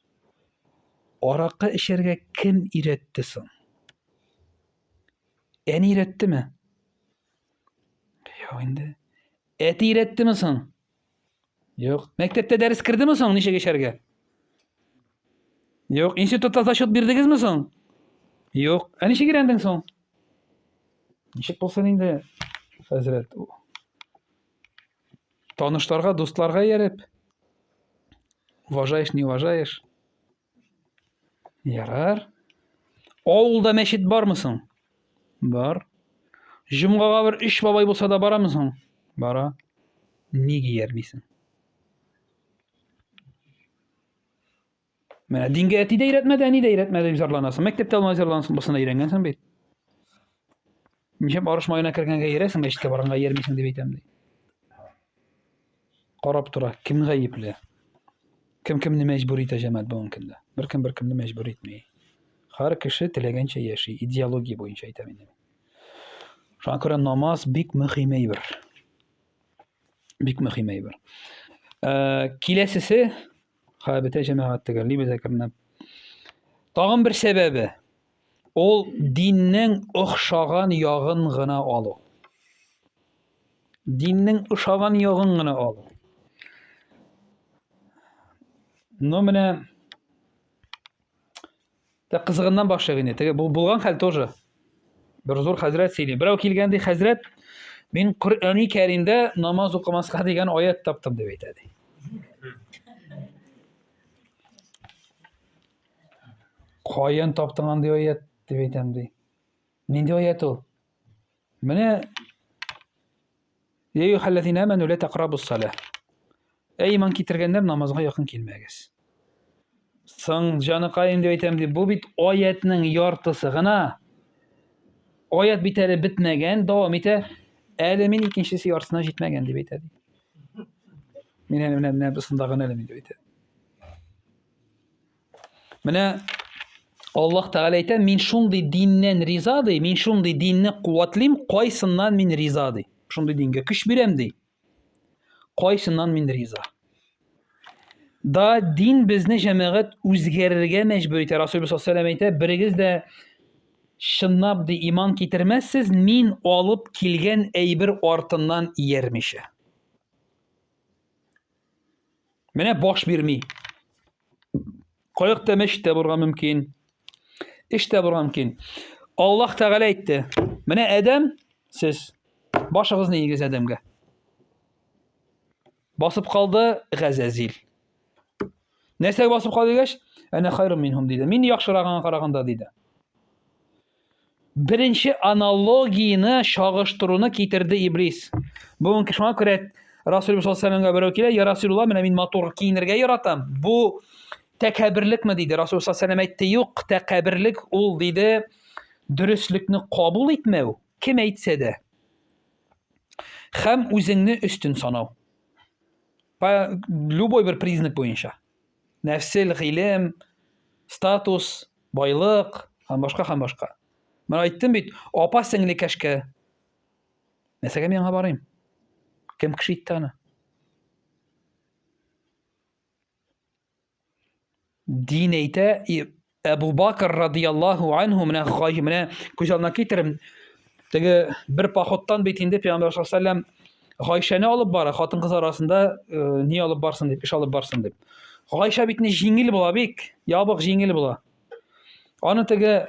аракы эчәргә кем өйрәтте соң? Әни өйрәттеме? Юк инде. Әти өйрәттеме соң? Юк. Мәктәптә дәрес кирдеме соң ничек эчәргә? Юк. Институтта зачет бирдегезме соң? Юк. Ә ничек өйрәндең соң? Ничек булсын инде, хәзрәт? Танышларга, дусларга ярып. Уважаешь, не уважаешь? Ярар. Авылда мәчет бармы соң? Бар. Җомгага бер 3 бабай булса да барамы соң? Бара. Нигә йөрмисең? Менә дингә әти дә өйрәтмәде, әни дә өйрәтмәде дип зарланасың. Мәктәптә алмай зарланасың, бусына өйрәнгәнсең бит. Ничек арыш майына кергәнгә йөрәсең, мәчеткә барганга йөрмисең дип әйтәм ди. Карап тора, кем гаепле? Кем-кемне мәҗбүр итә җәмәгать бүгенге көндә? Беркемне мәҗбүр итми. Һәр кеше теләгәнчә яши, идеология буенча әйтәм инде. Шуңа күрә намаз бик мөһим әйбер. Бик мөһим әйбер. Киләсесе, бөтә җәмәгать төгәлли без әкренләп. Тагын бер сәбәбе, ул диннең охшаган ягын гына алу. Диннең охшаган ягын гына алу. Ну, менә кызыгыннан башлыйк инде. Теге булган хәл тоже. Бер зур хәзрәт сөйли. Берәү килгән ди, хәзрәт, мин Коръәни Кәримдә намаз укымаска дигән аят таптым дип әйтә ди. Каян таптың андый аят дип әйтәм ди. Нинди аят ул? Менә Я аyyuhallazina amanu la taqrabus-salah. Эй иман китергәннәр, намазга якын килмәгез. Соң җаныкаем дип әйтәм ди, бу бит аятның яртысы гына. Аят бит әле бетмәгән, дәвам итә. Әле мин икенчесе яртысына җитмәгән дип әйтә ди. Мин әле менә бусында гына әле дип әйтә. Менә Аллаһ Тәгалә әйтә, мин шундый диннән риза ди, мин шундый динне куатлыйм, кайсыннан мин риза ди. Шундый дингә көч бирәм ди. Кайсыннан мин риза. Да дин безне җәмәгать үзгәрергә мәҗбүр итә. Расул саллаллаху алейһи әйтә, берегез дә шыннап ди иман китермәссез, мин алып килгән әйбер артыннан иярмичә. Менә баш бирми. Каякта мәчеттә булырга мөмкин. Эштә булырга мөмкин. Аллаһ Тәгалә әйтте. Менә Адәм, сез башыгызны игез Адәмгә. Басып калды Газазил. Нәрсәгә басып калды дигәч, әнә хайрун минһум диде. Мин яхшыраган караганда диде. Беренче аналогияны, чагыштыруны китерде Иблис. Бүген шуңа күрә Расул саллаллаху алейһи вәсәлләмгә берәү килә, "Я Расулулла, менә мин матур киенергә яратам." Бу тәкәбберлекме диде. Расул саллаллаху алейһи вәсәлләм әйтте, "Юк, тәкәбберлек ул" диде, "дөреслекне кабул итмәү, кем әйтсә дә, һәм үзеңне өстен санау." По любой бер признак буенча. Нәфсел, гыйлем, статус, байлык, һәм башка һәм башка. Мен әйттем бит, апа сеңле кәшкә. Нәрсәгә мин аңа барыйм? Кем кеше итте аны? Дин әйтә, Әбу Бакр радиллаһу анһу менә күз алдына китерим. Теге бер походтан бит инде Пәйгамбәр саллаллаху алейһи вәсәлләм Гайшәне алып бара, хатын-кыз арасында ни алып барсын дип, эш алып барсын дип. Гайша бит җиңел була бик, ябык җиңел була. Аны теге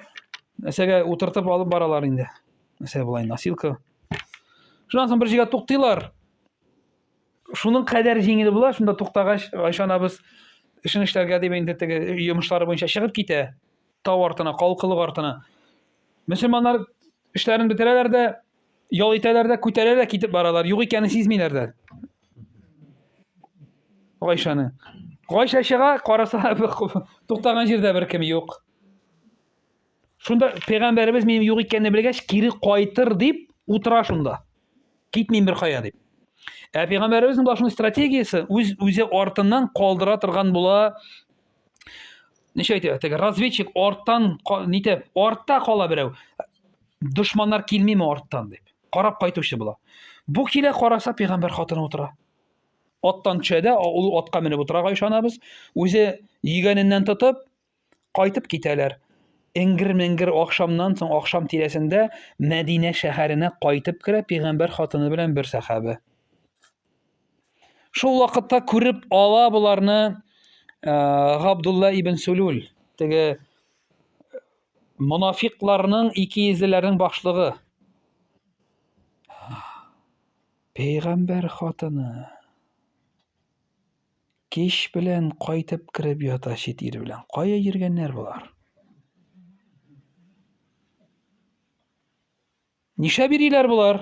нәрсәгә утыртып алып баралар инде. Нәрсә булай, носилка. Шуннан соң бер җиргә туктыйлар. Шуның кадәр җиңел була, шунда туктагач, Гайша анабыз эшен эшләргә дип инде теге йомышлары буенча чыгып китә. Тау артына, калкылык артына. Мөселманнар эшләрен бетерәләр дә, ял итәләр дә, күтәрәләр дә китеп баралар. Юк икәнен сизмиләр дә. Гайшаны. Гайша чыга, караса туктаган җирдә беркем юк. Шунда Пәйгамбәрбез минем юк икәнне белгәч, кире кайтыр дип утыра шунда. Китмим бер кая дип. Пәйгамбәрбезнең башының стратегиясе үзе артыннан калдыра торган була. Ничә әйтә, теге разведчик арттан нитеп, артта кала берәү. Дошманнар килмиме арттан дип. Карап кайтучы була. Бу килә караса Пәйгамбәр хатыны утыра. Аттан төшәдә, ул атка менеп утыра Гайшанабыз. Үзе йөгәненнән тотып кайтып китәләр. Эңгер-меңгер акшамнан соң акшам тирәсендә Мәдинә шәһәренә кайтып керә Пәйгамбәр хатыны белән бер сахабы. Шул вакытта күреп ала буларны Габдулла ибн Сулул, теге монафикларның икейзләрнең башлыгы. Пәйгамбәр хатыны кич белән кайтып кереп ята чит ир белән. Кая йөргәннәр булар? Нишләп йөриләр булар?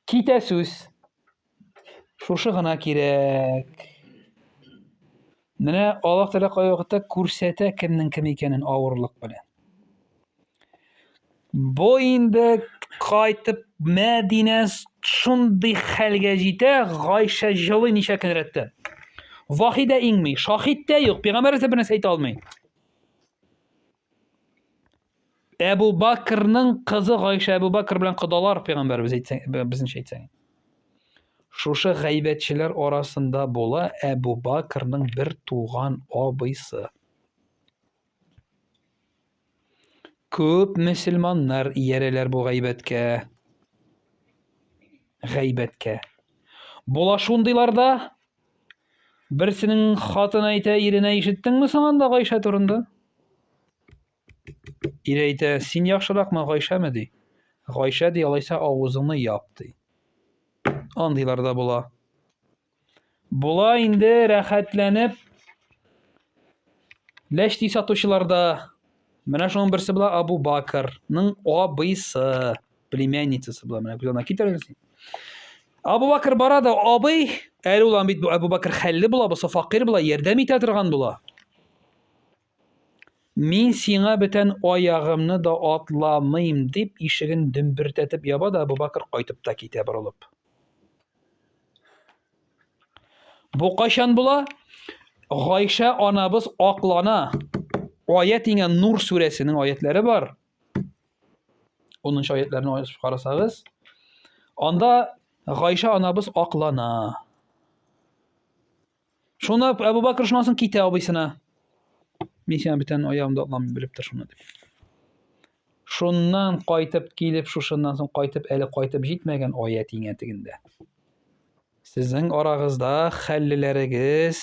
Китә сүз. Шушы гына кирәк. Менә Аллаһ Тәгалә кая вакытта күрсәтә кемнең кем икәнен авырлык белән. Бу инде кайтып Мәдинә шундый хәлгә җитә, Гайша җылый ничә көн рәттән. Вахидә иңми, шахид тә юк, пәйгамбәр бер нәрсә әйтә алмый. Әбу Бакрның кызы Гайша Әбу Бакр белән кодалар, пәйгамбәр безнеңчә әйтсәң. Шушы гайбәтчеләр арасында була Әбу Бакрның бер туган абыйсы. Күп мөселманнар иярәләр бу гайбәткә. Була шундыйларда берсенең хатыны әйтә иренә, ишеттеңме соң анда Гайша турында? Ире әйтә, син яхшыракмы Гайшамы ди. Гайша ди, алайса авызыңны яп ди. Андыйларда була. Була инде рәхәтләнеп ләшти сатучыларда. Менә шуның берсе була Абу Бакрның абыйсы, племянницасы була. Менә күзенә китерегез. Абу Бакр бара да, абый, әле ул бит Абу Бакр хәлле була, булса фақир була, ярдәм итә торган була. Мин сиңа бөтен аягымны да атламыйм дип ишеген дөмбертәтеп яба да Абу Бакр кайтып та китә борылып. Бу кайчан була? Гайша анабыз аклана. Аят иңә Нур сүрәсенең аятләре бар. 10-нчы аятләрне ачып карасагыз, анда Гайша анабыз аклана. Шуны Әбу Бакр шуннан китә абыйсына. Мин сиңа бөтен аягымды атламыйм белеп тор шуны дип. Шуннан кайтып килеп, шушыннан соң кайтып, әле кайтып җитмәгән аят иңә тегендә. Сезнең арагызда хәллеләрегез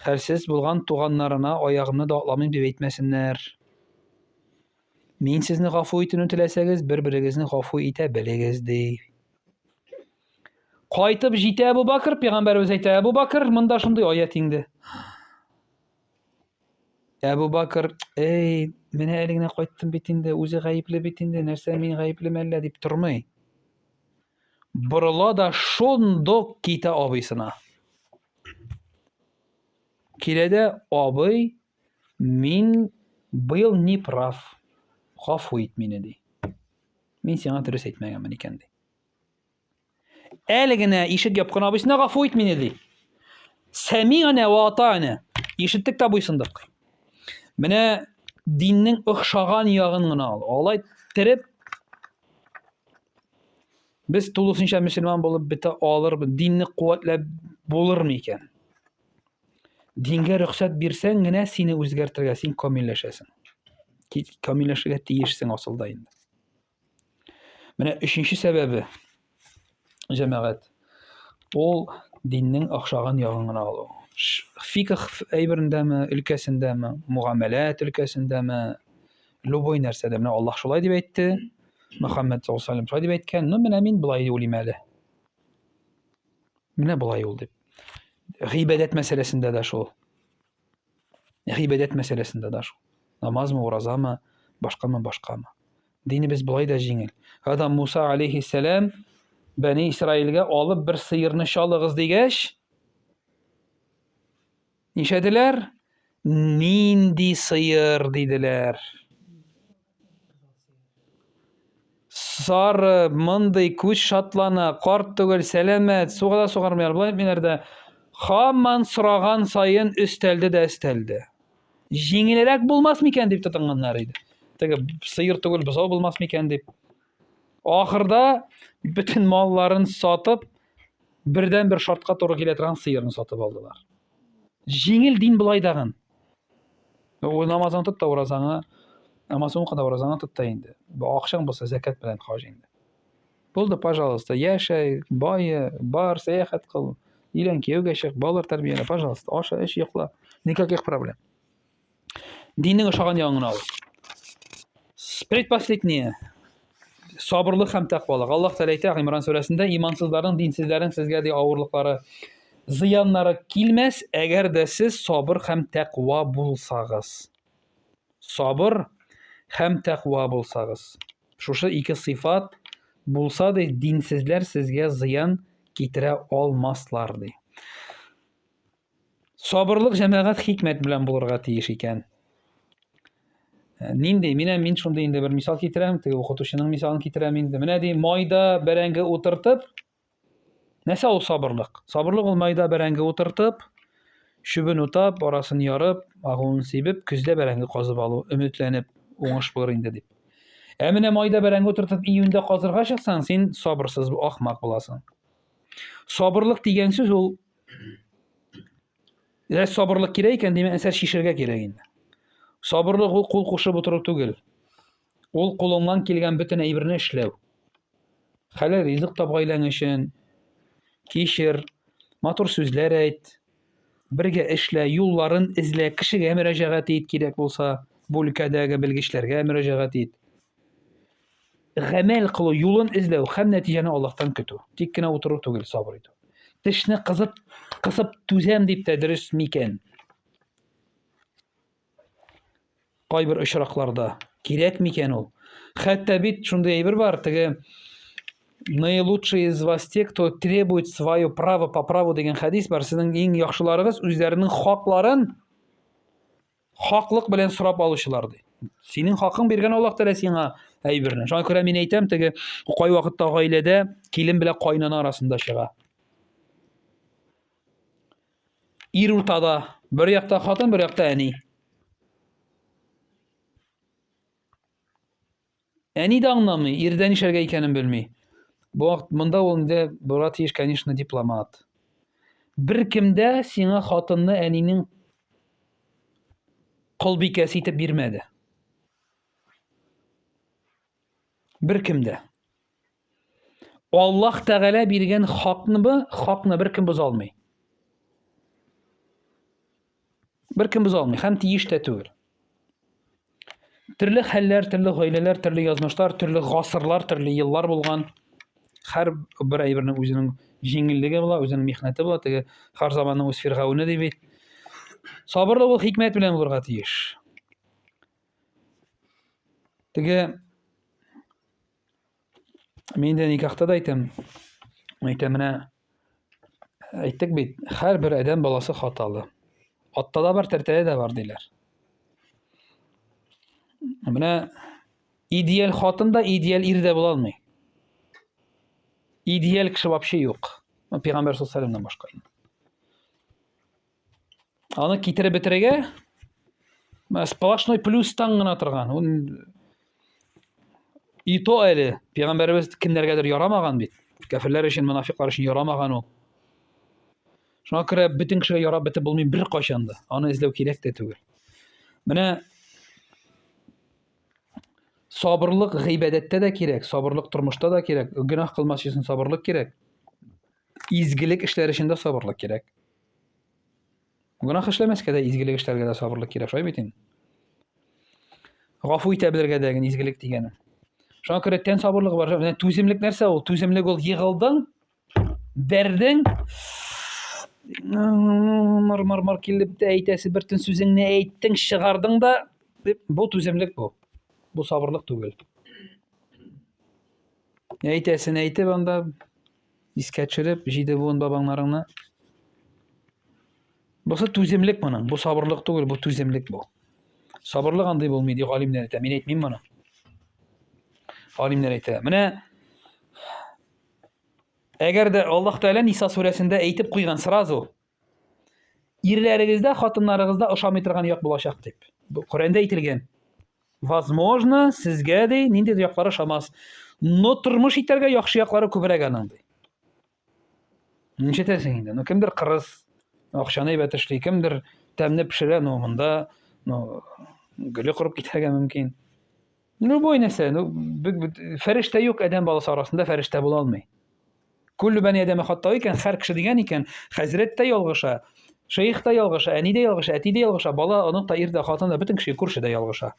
хәлсез булган туганнарына аягымны да атламыйм дип әйтмәсеннәр. Мин сезне гафу итүне теләсәгез, бер-берегезне гафу итә белегез ди. Кайтып җитә Әбу Бакр, пәйгамбәрбез әйтә, Әбу Бакр, монда шундый аят инде. Әбу Бакр, эй, менә әле генә кайттым бит инде, үзе гаепле бит инде, нәрсә мин гаеплеме әллә дип тормый. Борыла да шундук китә абыйсына. Киләдә, абый, мин быел не прав. Гафу ит мине ди. Мин сиңа дөрес әйтмәгәнмен икән ди. Әле генә ишек япкан абыйсына гафу ит мине ди. Сәми'ана ва атa'ана. Ишеттек тә буйсындык. Менә диннең охшаган ягын гына ал. Алай тереп без тулысынча мөселман булып бетә алырбыз. Динне куәтләп булырмы икән? Дингә рөхсәт бирсәң генә сине үзгәртергә, син камилләшәсең. Камилләшергә тиешсең асылда инде. Менә 3нче сәбәбе, җәмәгать, ул диннең охшаган ягын гына алу. Фикх әйберендәме, өлкәсендәме, муамәләт өлкәсендәме, любой нәрсәдә. Менә Аллаһ шулай дип әйтте, Мөхәммәд саллаллаһу алейһи ва саллям шулай дип әйткән. Менә мин булай уйлыйм әле. Менә булай ул дип. Гыйбадәт мәсьәләсендә дә шул. Гыйбадәт мәсьәләсендә дә шул. Намазмы, уразамы, башкамы. Динебез булай да җиңел. Адам Муса алейһиссалам Бәни Исраилгә алып бер сыерны чалыгыз дигәч, нишәделәр? Нинди сыер диделәр. Сары, мондый күз шатлана, карт түгел, сәламәт, сугада сугармыйлар. Булай әйтмиләрдә, хамман сораган сайын өстәлде дә өстәлде. Җиңелрәк булмас микән дип тотынганнар иде. Теге сыер түгел, бозау булмас микән дип. Ахырда bütün малларын сатып, бердән бер шартка туры килә торган сыерны сатып алдылар. Җиңел дин булай дагын. Ул намазын тот та уразаңа, намазын укыда уразаңа тот та инде. Бу акчаң булса закат белән хаж инде. Булды, пожалуйста, яшәй, бай, бар, сәяхәт кыл, илән кияүгә чык, балалар тәрбиялә, пожалуйста, аша, эш, йокла. Никаких проблем. Диннең ошаган ягын ал. Предпоследнее. Сабырлык һәм тәкъвалык. Аллаһ Тәгалә әйтә Имран сүрәсендә, имансызларның, динсезләрнең сезгә ди авырлыклары, зыяннары килмәс, әгәр дә сез сабыр һәм тәкъва булсагыз. Сабыр һәм тәкъва булсагыз. Шушы ике сыйфат булса да динсезләр сезгә зыян китерә алмаслар ди. Сабырлык җәмәгать хикмәт белән булырга тиеш икән. Нинди? Мин шундый инде бер мисал китерәм, теге укытучының мисалын китерәм инде. Менә ди, майда бәрәңге утыртып, нәрсә ул сабырлык? Сабырлык ул майда бәрәңге утыртып, чүбен утап, арасын ярып, агуын сибеп, көздә бәрәңге казып алу, өметләнеп, уңыш булыр инде дип. Менә майда бәрәңге утыртып, июньдә казырга чыксаң, син сабырсыз, ахмак буласың. Сабырлык дигән сүз ул сабырлык кирәк икән, димәк, нәрсә шишергә кирәк инде. Сабырлык ул кул кушып утыру түгел. Ул кулыңнан килгән бөтен әйберне эшләү. Хәләл ризык таб гаиләң өчен, кичер, матур сүзләр әйт, бергә эшлә, юлларын эзлә, кешегә мөрәҗәгать ит кирәк булса, бу өлкәдәге белгечләргә мөрәҗәгать ит. Гамәл кылу, юлын эзләү һәм нәтиҗәне Аллаһтан көтү. Тик кенә утыру түгел, сабыр итү. Тешне кысып түзәм дип тә дөрес микән? Кайбер очракларда кирәк микән ул? Хәтта бит шундый әйбер бар, теге наилучшие из вас те, кто требует свое право по праву дигән хәдис бар. Сезнең иң яхшыларыгыз үзләренең хакларын хаклык белән сорап алучылар ди. Синең хакың биргән Аллаһ Тәгалә сиңа әйберне. Шуңа күрә мин әйтәм, теге кай вакытта гаиләдә килен белән кайнана арасында чыга. Ир уртада, бер якта хатын, бер якта әни. Әни дә аңламый, ирдә нишләргә икәнен белми. Бу вакыт монда ул инде була тиеш, конечно, дипломат. Бер кемдә сиңа хатынны әнинең кылбикәсе итеп бирмәде. Бер кемдә. Аллаһ Тәгалә биргән хакны бер кем боза алмый. Бер кем боза алмый, һәм тиеш тә түгел. Төрле хәлләр, төрле гаиләләр, төрле язмышлар, төрле гасырлар, төрле еллар булган. Һәр бер әйбернең үзенең җиңеллеге була, үзенең михнәте була, теге һәр заманның үз фиргауны ди бит. Сабырлык ул хикмәт белән булырга тиеш. Теге мин дә никахта да әйтәм, менә әйттек бит, һәр бер адәм баласы хаталы. Атта да бар, тәртәдә дә бар диләр. Менә идеаль хатын да идеаль ир дә була алмый. Идеаль кеше вообще юк. Пәйгамбәр саллаллаһу алейһи ва саллямнан башка. Аны китереп бетерергә сплошной плюстан гына торган. И то әле Пәйгамбәрбез кемнәргәдер ярамаган бит. Кафирләр өчен, мунафиклар өчен ярамаган ул. Шуңа күрә бөтен кешегә ярап бетеп булмый бер кайчан да. Аны эзләү кирәк тә түгел. Менә сабырлык гыйбадәттә дә кирәк, сабырлык тормышта да кирәк. Гөнаһ кылмас өчен сабырлык кирәк. Изгелек эшләр өчен дә сабырлык кирәк. Гөнаһ эшләмәскә дә изгелек эшләргә дә сабырлык кирәк, шулай бит инде. Гафу итә белергә дә изгелек дигәне. Шуңа күрә тән сабырлыгы бар. Менә түземлек нәрсә ул? Түземлек ул йыгылдың, бәрдең, мар килеп тә әйтәсе бер төн сүзеңне әйттең, чыгардың да, бу түземлек бу. Бу сабырлык түгел. Әйтәсен әйтеп, анда искә төшереп, җиде буын бабаңнарыңны. Бусы түземлек моның, бу сабырлык түгел, бу түземлек бу. Сабырлык андый булмый ди галимнәр әйтә. Мин әйтмим моны. Галимнәр әйтә. Менә әгәр дә Аллаһ Тәгалә Ниса сүрәсендә әйтеп куйган сразу, ирләрегездә, хатыннарыгызда ошамый торган як булачак дип. Бу Коръәндә әйтелгән. Возможно, сезгә ди нинди яклары шамас. Но тормыш итәргә яхшы яклары күбрәк аның ди. Ничәтәсең инде? Ну кемдер кырыс, акчаны әйбәт эшли, кемдер тәмне пешерә, ну монда, гөле курып китәргә мөмкин. Любой нәрсә, фәрештә юк адәм баласы арасында фәрештә була алмый. Күлле бәни адәме хата икән, һәр кеше дигән икән, хәзрәт тә ялгыша, шейх та ялгыша, әни дә ялгыша, әти дә ялгыша, бала, онытта та, ир дә, хатын да, бөтен кеше, күрше дә ялгыша.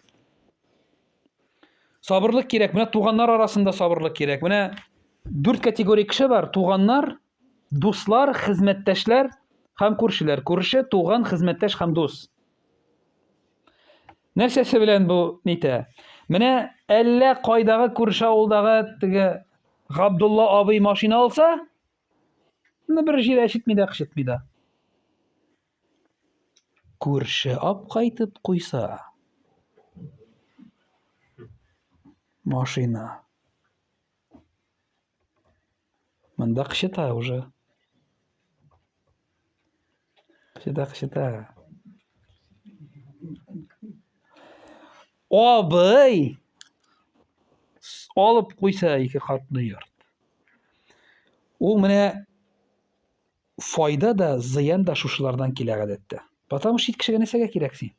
Сабырлык кирәк, менә туганнар арасында сабырлык кирәк. Менә 4 категория кеше бар: туганнар, дуслар, хезмәттәшләр һәм күршеләр. Күрше, туган, хезмәттәш һәм дус. Нәрсәсе белән бу нитә? Менә әллә кайдагы күрше авылдагы теге Габдулла абый машина алса, бер җир әчетми дә, кышытмый да. Күрше ап кайтып куйса, Машина. Монда кычыта уже. Кычыта. Абый алып куйса ике катлы йорт. Ул менә файда да, зыян да шушылардан килә гадәттә. Потому что кешегә нәрсәгә кирәк син?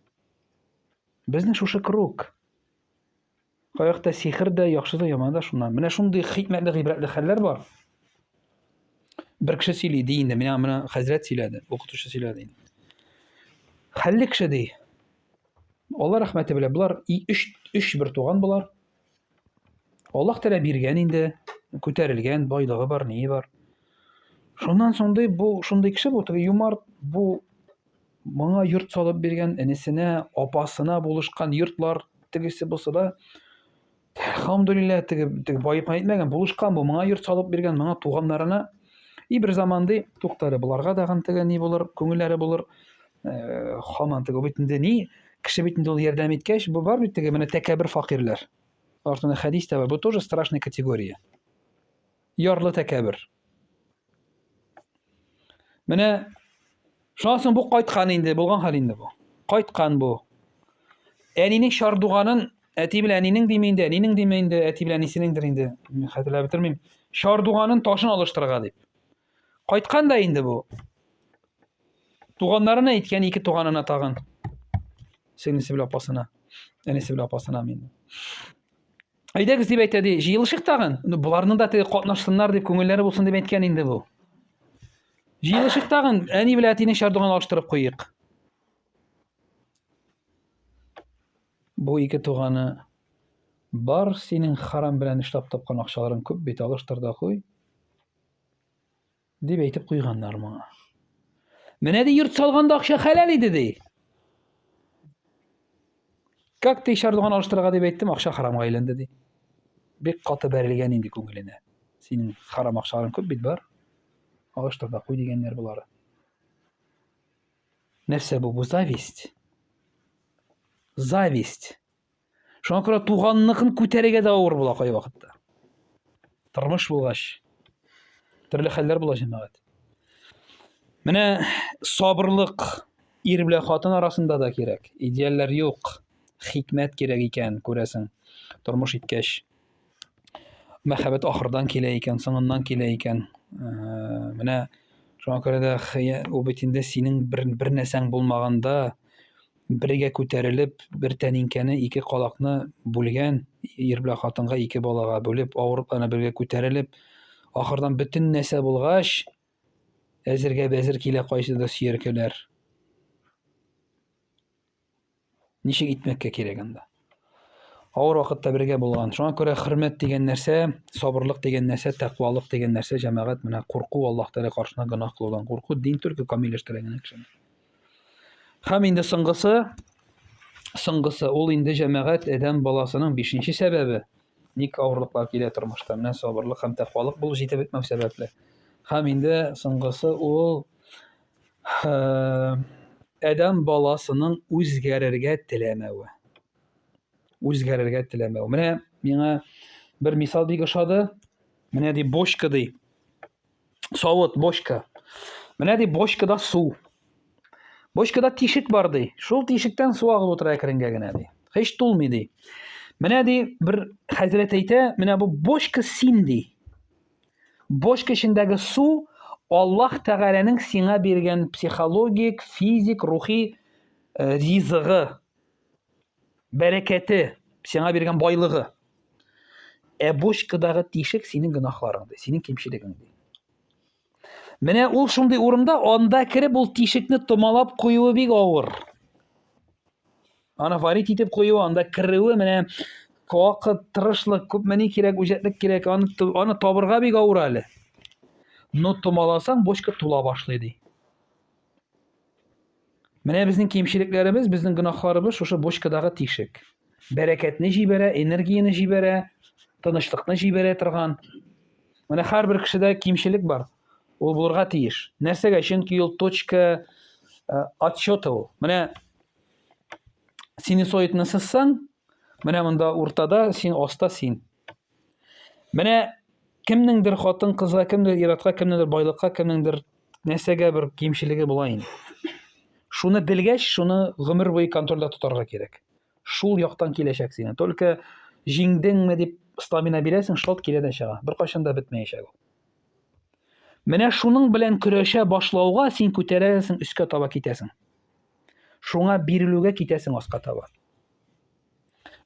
Безнең шушы круг. Каякта сихер дә, яхшы да, яман да шуннан. Менә шундый хикмәтле, гыйбрәтле хәлләр бар. Бер кеше сөйли ди инде, менә хәзрәт сөйләде, укытучы сөйләде инде. Хәлле кеше ди. Алла рәхмәте белән булар өч бер туган булар. Аллаһ Тәала биргән инде, күтәрелгән, байлыгы бар, ни бар. Шуннан соң бу шундый кеше бу, юмарт, бу моңа йорт салып биргән, энесенә, апасына булышкан йортлар, тегесе булса да, әлхәмдүлилләһ, теге байып әйтмәгән, булышкан бу, моңа йорт салып биргән, моңа туганнарына. И бер заман ди, туктады, буларга да теге ни булыр, күңелләре булыр. Хаман теге бит инде ни, кеше бит инде ул ярдәм иткәч, бу бар бит теге менә тәкәббер факирләр. Артында хәдис тә бар, бу тоже страшная категория. Ярлы тәкәббер. Менә шуннан соң бу кайткан инде, булган хәл инде бу. Кайткан бу. Әнинең шардуганын әти белән әнинең димәйнде, әнинең димәйнде, әти белән әнисенеңдер инде. Мин хәтерләп бетермим. Шардуганын ташын алыштырырга дип. Кайткан да инде бу. Туганнарына әйткән, ике туганына тагын. Сеңлесе белән апасына, әнисе белән апасына мин. Әйдәгез дип әйтә ди, җыелышык тагын. Буларның да теге катнашсыннар дип, күңелләре булсын дип әйткән инде бу. Җыелышык тагын, әни белән әтинең шардуганын алыштырып куйык. Бу ике туганы бар, синең харам белән эшләп тапкан акчаларың күп бит, алыштыр да куй. Дип әйтеп куйганнар моңа. Менә ди йорт салганда акча хәләл иде ди. Как ты шардуган алыштырырга дип әйттем, акча харамга әйләнде ди. Бик каты бәрелгән инде күңеленә. Синең харам акчаларың күп бит бар. Алыштыр да куй дигәннәр булары. Нәрсә бу? Бу зависть. Зависть. Шуңа күрә туганныкын күтәрергә дә авыр була кай вакытта. Тормыш булгач, төрле хәлләр була җәмәгать. Менә сабырлык ир белән хатын арасында да кирәк. Идеаллар юк. Хикмәт кирәк икән, күрәсең. Тормыш иткәч. Мәхәббәт ахырдан килә икән, соңыннан килә икән. Менә шуңа күрә дә ул бит инде синең бер нәрсәң булмаганда бергә күтәрелеп, бер тәнинкәне, ике калакны бүлгән, ир белән хатынга ике балага бүлеп, авырып ана бергә күтәрелеп, ахырдан бөтен нәрсә булгач, әзергә бәзер килә кайсыда сөйәркәләр. Ничек итмәккә кирәк анда? Авыр вакытта бергә булган. Шуңа күрә хөрмәт дигән нәрсә, сабырлык дигән нәрсә, тәкъвалык дигән нәрсә җәмәгать менә курку, Аллаһ Тәала каршына гөнаһ кылудан курку, дин төркү камилләштерә генә кешене. Һәм инде соңгысы ул инде җәмәгать адәм баласының 5нче сәбәбе. Ник авырлыклар килә тормышта? Менә сабырлык һәм тәкъвалык булып җитеп бетмәү сәбәпле. Һәм инде соңгысы ул адәм баласының үзгәрергә теләмәве. Үзгәрергә теләмәү. Менә миңа бер мисал бик ошады. Менә ди бочка ди. Савыт бочка. Менә ди бочкада су. Бочкада тишек бар ди. Шул тишектән су агып утыра әкренгә генә ди. Һич тулмый ди. Менә ди бер хәзрәт әйтә, менә бу бочка син ди. Бочка эчендәге су Аллаһ Тәгаләнең сиңа биргән психологик, физик, рухи ризыгы, бәрәкәте, сиңа биргән байлыгы. Бочкадагы тишек синең гөнаһларың ди, синең кимчелегең ди. Менә ул шундый урында, анда кереп ул тишекне томалап куюы бик авыр. Аны варит итеп куюы, анда керүе, менә вакыт, тырышлык, күпме ни кирәк, үҗәтлек кирәк, аны табырга бик авыр әле. Но томаласаң, бочка тула башлый ди. Менә безнең кимчелекләребез, безнең гөнаһларыбыз шушы бочкадагы тишек. Бәрәкәтне җибәрә, энергияне җибәрә, тынычлыкны җибәрә торган. Менә һәрбер кешедә кимчелек бар. Ул булырга тиеш. Нәрсәгә? Чөнки ул точка отсчета ул. Менә сине советны сызсаң, Менә монда уртада, син аста син. Менә кемнеңдер хатын-кызга, кемдер ир-атка, кемнеңдер байлыкка, кемнеңдер нәрсәгә бер кимчелеге була инде. Шуны белгәч, шуны гомер буе контрольдә тотарга кирәк. Шул яктан киләчәк сине. Только җиңдеңме дип стамина бирәсең, шалт килә дә чыга. Беркайчан да бетмәячәк ул. Менә шуның белән көрәшә башлауга син күтәрәсең, өскә таба китәсең. Шуңа бирелүгә китәсең аска таба.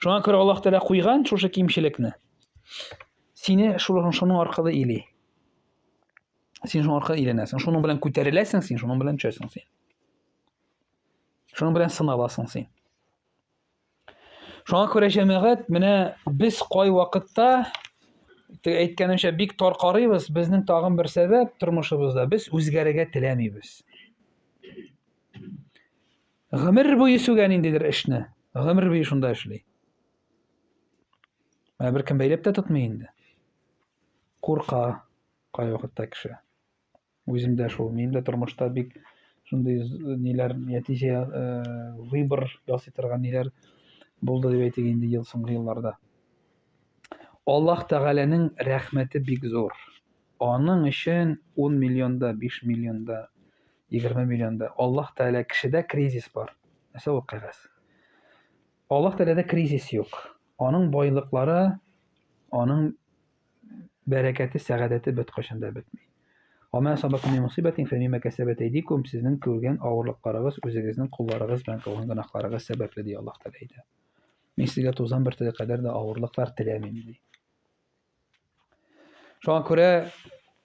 Шуңа күрә Аллаһ Тәгалә куйган шушы кимчелекне. Сине шуның аркылы или. Син шуның аркылы иленәсең. Шуның белән күтәреләсең син, шуның белән төшәсең син. Шуның белән сыналасың син. Шуңа күрә җәмәгать, менә без кай вакытта әйткәнемчә бик тар карыйбыз, безнең тагын бер сәбәп тормышыбызда, без үзгәрергә теләмибез. Гомер буе сүгән индидер эшне, гомер буе шунда эшли. Менә беркем бәйләп тә тотмый инде. Курка кай вакытта кеше. Үзем дә шул, мин дә тормышта бик шундый ниләр, нәтиҗә выбор ясый торган ниләр булды дип әйтик инде соңгы елларда. Аллаһ Тәгаләнең рәхмәте бик зур. Аның өчен 10 миллионда, 5 миллионда, 20 миллионда Аллаһ Тәгалә кешедә кризис бар. Нәрсә ул кәгазь? Аллаһ Тәгаләдә кризис юк. Аның байлыклары, аның бәрәкәте, сәгадәте беркайчан да бетми. Ама сабакум мин мусибатин фамима касабат айдикум, сезнең күргән авырлыкларыгыз үзегезнең кулларыгыз белән кылган гөнаһларыгыз сәбәпле ди Аллаһ Тәгалә әйтә. Мин сезгә тузан бер кадәр дә авырлыклар теләмим ди. Шуңа күрә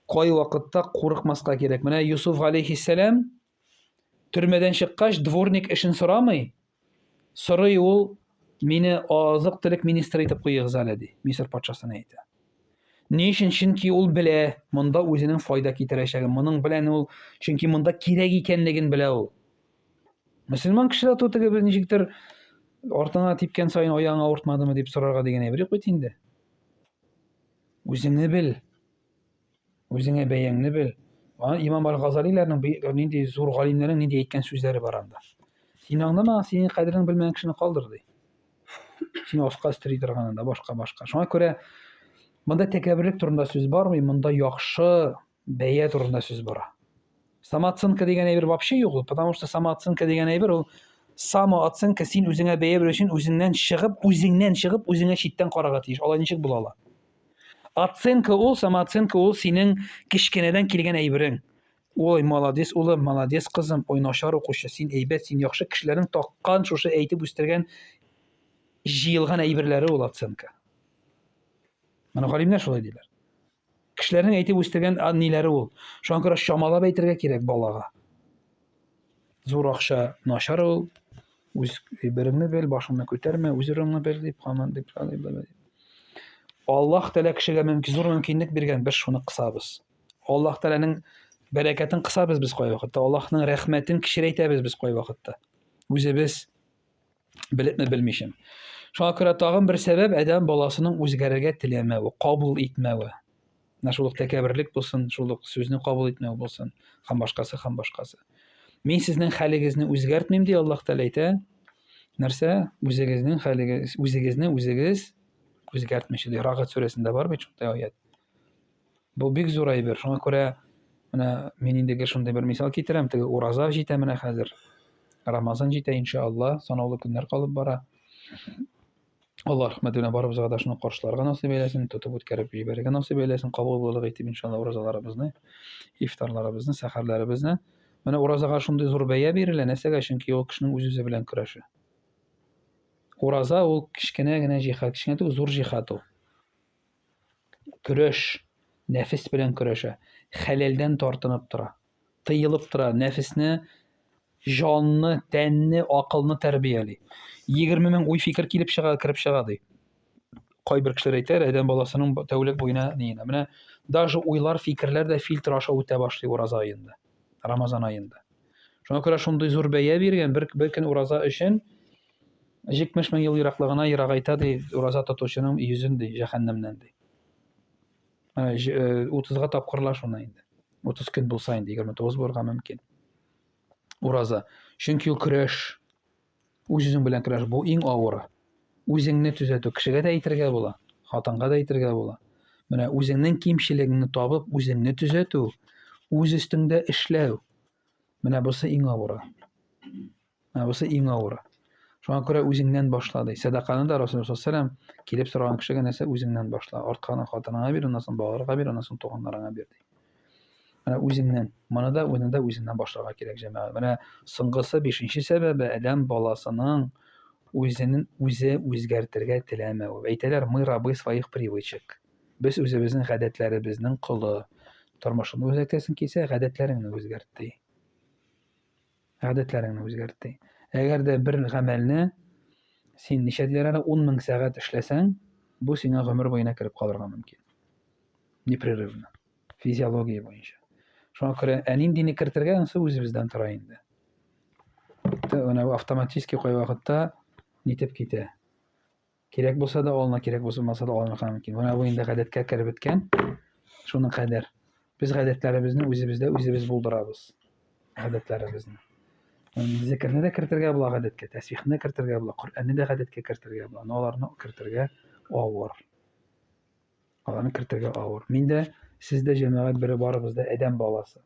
кай вакытта курыкмаска кирәк. Менә Юсуф алейхиссалам төрмәдән чыккач, дворник эшен сорамый. Сорый ул, мине азык-төлек министры итеп куегыз әле ди. Мисыр патшасына әйтә. Ни өчен? Чөнки ул белә, монда үзенең файда китерәчәген, моның белән ул, чөнки монда кирәк икәнлеген белә ул. Мөселман кешеләр тутыгы бер ничектер артыңа типкән сайын аяң авыртмадымы дип сорарга дигән әйбер юк бит инде. Үзеңне бел. Үзеңә бәяңне бел. Имам Аль-Газалиләрнең нинди зур галимнәрнең нинди әйткән сүзләре бар анда. Син аңламагаң, синең кадерен белмәгән кешене калдыр ди. Син аска өстери торганында башка. Шуңа күрә монда тәкәбберлек турында сүз бармый, монда яхшы бәя турында сүз бара. Самооценка дигән әйбер вообще юк ул, потому что самооценка дигән әйбер ул самооценка, син үзеңә бәя бирү өчен үзеңнән чыгып, үзеңә читтән карарга тиеш. Алай ничек була ала? Оценка ул, самооценка ул синең кичкенәдән килгән әйберең. Ой, молодец, улым, молодец, кызым, ой, начар укучы, син әйбәт, син яхшы, кешеләрнең таккан, шушы әйтеп үстергән, җыелган әйберләре ул оценка. Менә галимнәр шулай диләр. Кешеләрнең әйтеп үстергән ниләре ул. Шуңа күрә чамалап әйтергә кирәк балага. Зур акча начар ул. Үз әйбереңне бел, башыңны күтәрмә, үзеңне бел дип, һаман дип. Аллаһ Тәгалә кешегә зур мөмкинлек биргән, без шуны кысабыз. Аллаһ Тәгаләнең бәрәкәтен кысабыз без кай вакытта, Аллаһның рәхмәтен кичерәйтәбез без кай вакытта. Үзебез белепме белмичем. Шуңа күрә тагын бер сәбәп адәм баласының үзгәрергә теләмәве, кабул итмәве. Менә шул тәкәбберлек булсын, шул сүзне кабул итмәү булсын, һәм башкасы. Мин сезнең хәлегезне үзгәртмим ди Аллаһ Тәгалә әйтә. Нәрсә? Үзегезнең хәлегез, үзегезне үзегез үзгәртмичә ди. Рагат сүрәсендә бар бит шундай аят. Бу бик зур әйбер. Шуңа күрә менә мин инде шундай бер мисал китерәм. Теге ураза җитә менә хәзер. Рамазан җитә иншалла, санаулы көннәр калып бара. Аллаһ рәхмәте белән барыбызга да шуны каршыларга насыйп әйләсен, тотып үткәреп җибәрергә насыйп әйләсен, кабул булырга итеп иншалла уразаларыбызны, ифтарларыбызны, сәхәрләребезне. Менә уразага шундый зур бәя бирелә, нәрсәгә? Чөнки ул кешенең үз-үзе белән көрәше. Ураза ул кичкенә генә җиһад, кичкенә түгел, зур җиһад ул. Көрәш, нәфес белән көрәшә, хәләлдән тартынып тора, тыелып тора, нәфесне, җанны, тәнне, акылны тәрбияли. 20 мең уй фикер киреп чыга ди. Кайбер кешеләр әйтәләр, адәм баласының тәүлек буена нигә. Менә даже уйлар, фикерләр дә фильтр аша үтә башлый ураза аенда, Рамазан аенда. Шуңа күрә шундый зур бәя биргән, бер көн ураза өчен 70 мең ел ераклыгына ерагайта ди, ураза тотучының йөзен ди, җәһәннәмнән ди. 30-га тапкырла шуны инде. 30 көн булса инде, 29 булырга мөмкин. Ураза. Чөнки ул көрәш, үз-үзең белән көрәш, бу иң авыры. Үзеңне төзәтү. Кешегә дә әйтергә була, хатынга да әйтергә була. Менә үзеңнең кимчелегеңне табып, үзеңне төзәтү, үз өстеңдә эшләү. Менә бусы иң авыры. Менә бусы иң авыры. Шуңа күрә үзеңнән башла ди. Садаканы да Расул саллаллаһу алейһи ва саллям килеп сораган кешегә нәрсә үзеңнән башла. Артканы хатыныңа бир, аннан соң балаларга бир, аннан соң туганнарыңа бир ди. Менә үзеңнән. Моны да үзеңнән башларга кирәк җәмәгать. Менә соңгысы 5нче сәбәбе адәм баласының үзенең үзе үзгәртергә теләмәве. Әйтәләр, мы рабы своих привычек. Без үзебезнең гадәтләребезнең колы. Тормышны үзгәртәсең килсә, гадәтләреңне үзгәрт ди. Гадәтләреңне үзгәрт ди. Әгәр дә бер гамәлне син ничә диләр аны 10,000 сәгать эшләсәң, бу сиңа гомер буена кереп калырга мөмкин. Непрерывно. Физиология буенча. Шуңа күрә ниндине кертергә анысы үзебездән тора инде. Аны автоматически кай вакытта нитеп китә. Кирәк булса да алына, кирәк булмаса да алырга мөмкин. Менә бу инде гадәткә кереп беткән. Шуның кадәр. Без гадәтләребезне үзебез булдырабыз. Гадәтләребезне. Зикрне дә кертергә була гадәткә, тәсбихне кертергә була, Коръәнне дә гадәткә кертергә була. Но аларны кертергә авыр. Мин дә, сез дә җәмәгать бере барыбыз да адәм баласы.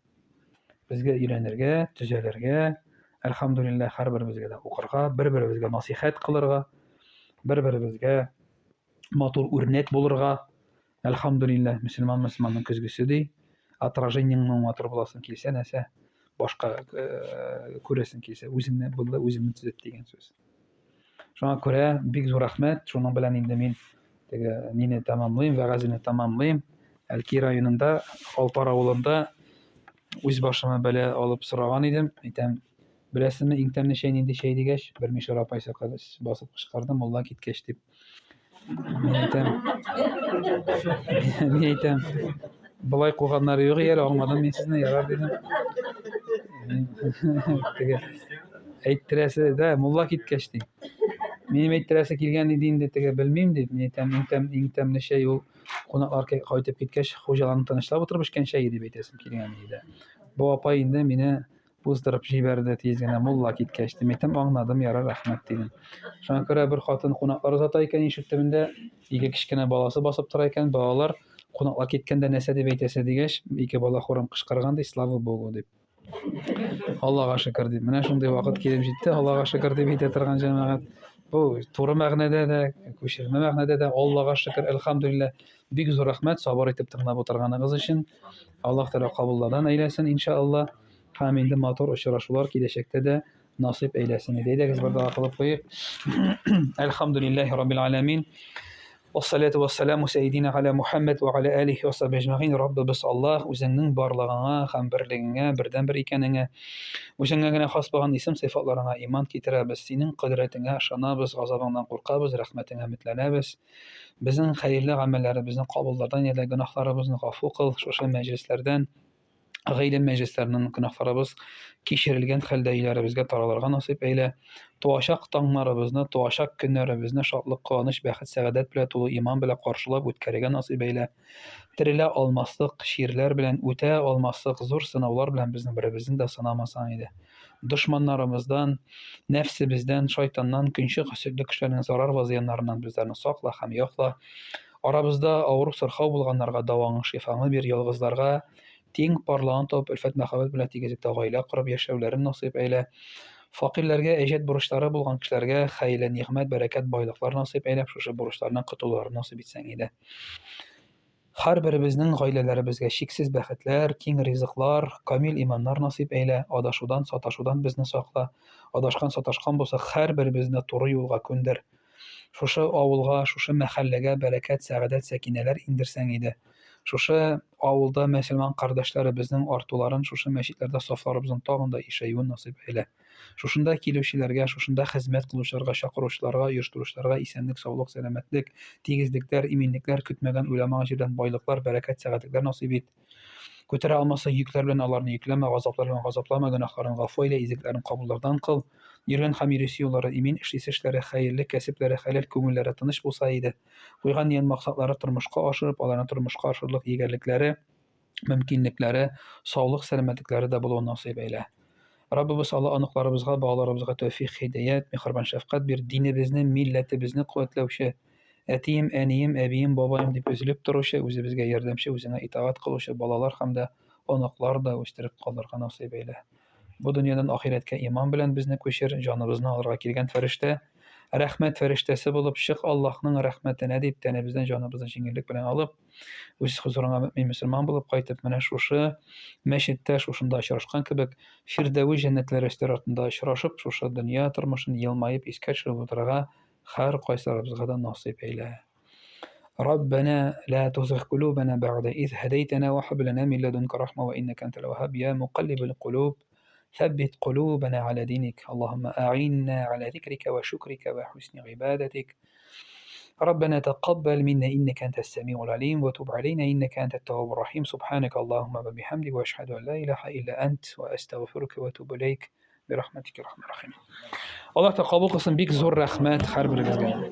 Безгә өйрәнергә, төзәлергә, әлхәмдүлиллаһ, һәрберебезгә дә укырга, бер-беребезгә насихат кылырга, бер-беребезгә матур үрнәк булырга. Әлхәмдүлиллаһ, мөселманның көзгесе ди. Отражениеңнең матур буласың килсә, нәрсә башка күрәсең килсә, үзеңне төзәт дигән сүз. Шуңа күрә бик зур рәхмәт. Шуның белән инде мин нине тәмамлыйм, вәгазьне тәмамлыйм. Әлки районында, Алпар авылында үз башыма бәла алып сораган идем. Әйтәм, беләсезме, иң тәмле чәй нинди чәй дигәч, бер мишәр апай басып кычкырды, мулла киткәч дип. Мин әйтәм, болай куганнары юк әле, аңладым мин сезне, ярар дидем. Әйттерәсе дә, мулла киткәч ди. Минем әйттерәсе килгән иде инде, белмим дип. Мин әйтәм, иң тәмле чәй ул кунаклар кайтып киткәч, хуҗаларны тынычлап утырып эчкән чәй дип әйтәсем килгән иде. Бу апай инде мине буздырып җибәрде тиз генә, мулла киткәч ди. Мин әйтәм, аңладым, ярар, рәхмәт дидем. Шуңа күрә бер хатын кунаклар озата икән ишек төбендә, ике кечкенә баласы басып тора икән, балалар кунаклар киткәндә нәрсә дип әйтәсе дигәч, ике бала хорым кычкырган ди, слава богу дип. Аллага шөкер дип. Менә шундый вакыт килеп җитте, Аллага шөкер дип әйтә торган җәмәгать. Бу туры мәгънәдә дә, күчермә мәгънәдә дә Аллага шөкер, әлхәмдүлиллаһ. Бик зур рәхмәт сабыр итеп тыңлап утырганыгыз өчен. Аллаһ Тәгалә кабуллардан әйләсен иншааллаһ. Һәм инде матур очрашулар киләчәктә дә насыйп әйләсен. Әйдәгез бер дога кылып куйыйк. Әлхәмдүлиллаһи раббил аламин. Вассалату вассаламу сәйидина аля Мухаммад ва аля алихи ва сахбиһи аҗмәгин. Раббыбыз Аллаһ үзеңнең барлыгыңа һәм берлегеңә, бердәнбер икәнеңә, үзеңә генә хас булган исем сыйфатларыңа иман китерәбез. Синең кодрәтеңә ышанабыз, газабыңнан куркабыз, рәхмәтеңә өметләнәбез. Безнең хәерле гамәлләребезне кабуллардан яда гөнаһларыбызны гафу кыл. Шушы мәҗлесләрдән, гыйлем мәҗлесләреннән гөнаһларыбыз кичерелгән хәлдә өйләребезгә таралырга насыйп әйлә. Туачак таңнарыбызны, туачак көннәребезне шатлык, куаныч, бәхет, сәгадәт белән тулы иман белән каршылап үткәрергә насыйп әйлә. Терелә алмаслык ширләр белән, үтә алмаслык зур сынаулар белән безнең беребезне дә сынамасаң иде. Дошманнарыбыздан, нәфсебездән, шайтаннан, көнче хөсетле кешеләрнең зарар ва зыяннарыннан безләрне сакла һәм якла. Арабызда авыру сырхау булганнарга даваңы, шифаңы бир, ялгызларга тиң парлыгын табып, өлфәт мәхәббәт белән тигезлектә гаилә корып яшәүләрен насыйп әйлә. Факирләргә, әҗәт бурычлары булган кешеләргә хәйлә, нигъмәт, бәрәкәт, байлыклар насыйп әйлә, шушы бурычлардан котылуларын насыйп итсәң иде. Һәрберебезнең гаиләләребезгә чиксез бәхетләр, киң ризыклар, камил иманнар насыйп әйлә. Адашудан, саташудан безне сакла. Адашкан, саташкан булсак, һәрберебезне туры юлга күндер. Шушы авылга, шушы мәхәлләгә бәрәкәт, сәгадәт, сәкинәләр индерсәң иде. Шушы авылда мөселман кардәшләребезнең артуларын, шушы мәчетләрдә сафларыбызның тагын да ишәюен насыйп әйлә. Шушында килүчеләргә, шушында хезмәт кылучыларга, чакыручыларга, оештыручыларга исәнлек, саулык, сәламәтлек, тигезлекләр, иминлекләр, көтмәгән, уйламаган җирдән байлыклар, бәрәкәт, сәгатьлекләр насыйп ит. Күтәрә алмаса йөкләр белән аларны йөкләмә, газаплар белән газаплама, гөнаһларын гафу әйлә, изекләрен кабуллардан кыл. Йөргән һәм йөрисе юллары имин, эшлисе эшләре хәерле, кәсепләре хәләл, күңелләре тыныч булса иде. Куйган ният максатлары тормышка ашырып, аларны тормышка ашырлык егәрлекләре, мөмкинлекләре, саулык, сәламәтлекләре дә булуын насыйп әйлә. Rabbimiz Allah aныкларыбызга, балаларыбызга тәүфыйк, һидаят, мехрибан шәфкать бир, динебезне, милләтебезне куәтләүче, әтием, әнием, әбием, бабаем дип өзелеп торучы, үзебезгә ярдәмче, үзеңә итаать кылучы балалар һәм дә аныклар да үстереп калдырырга насыйп әйлә. Бу дөньядан ахирәткә иман белән безне күчер, җаныбызны алырга килгән фәрештә, рәхмәт фәрештәсе булып чык Аллаһның рәхмәтенә дип, тәнебездән, җаныбыздан җиңеллек белән алып, үз хузурыңа мөэмин мөселман булып кайтып, менә шушы мәчеттә, шушында очрашкан кебек, фирдәви җәннәтләр артында очрашып, шушы дөнья тормышын елмаеп искә төшереп утырырга һәр кайсыбызга да насыйп әйлә. ربنا لا تزغ قلوبنا بعد إذ هديتنا وهب لنا من لدنك رحمة وإنك أنت الوهاب يا مقلب القلوب ثبت قلوبنا على دينك اللهم أعنا على ذكرك وشكرك وحسن عبادتك ربنا تقبل منا إنك أنت السميع العليم وتب علينا إنك أنت التواب الرحيم سبحانك اللهم وبحمدك وأشهد أن لا إله إلا أنت وأستغفرك وأتوب إليك برحمتك يا أرحم الراحمين. الله تقبل قسم بك زور رحمات حرب الجزائر.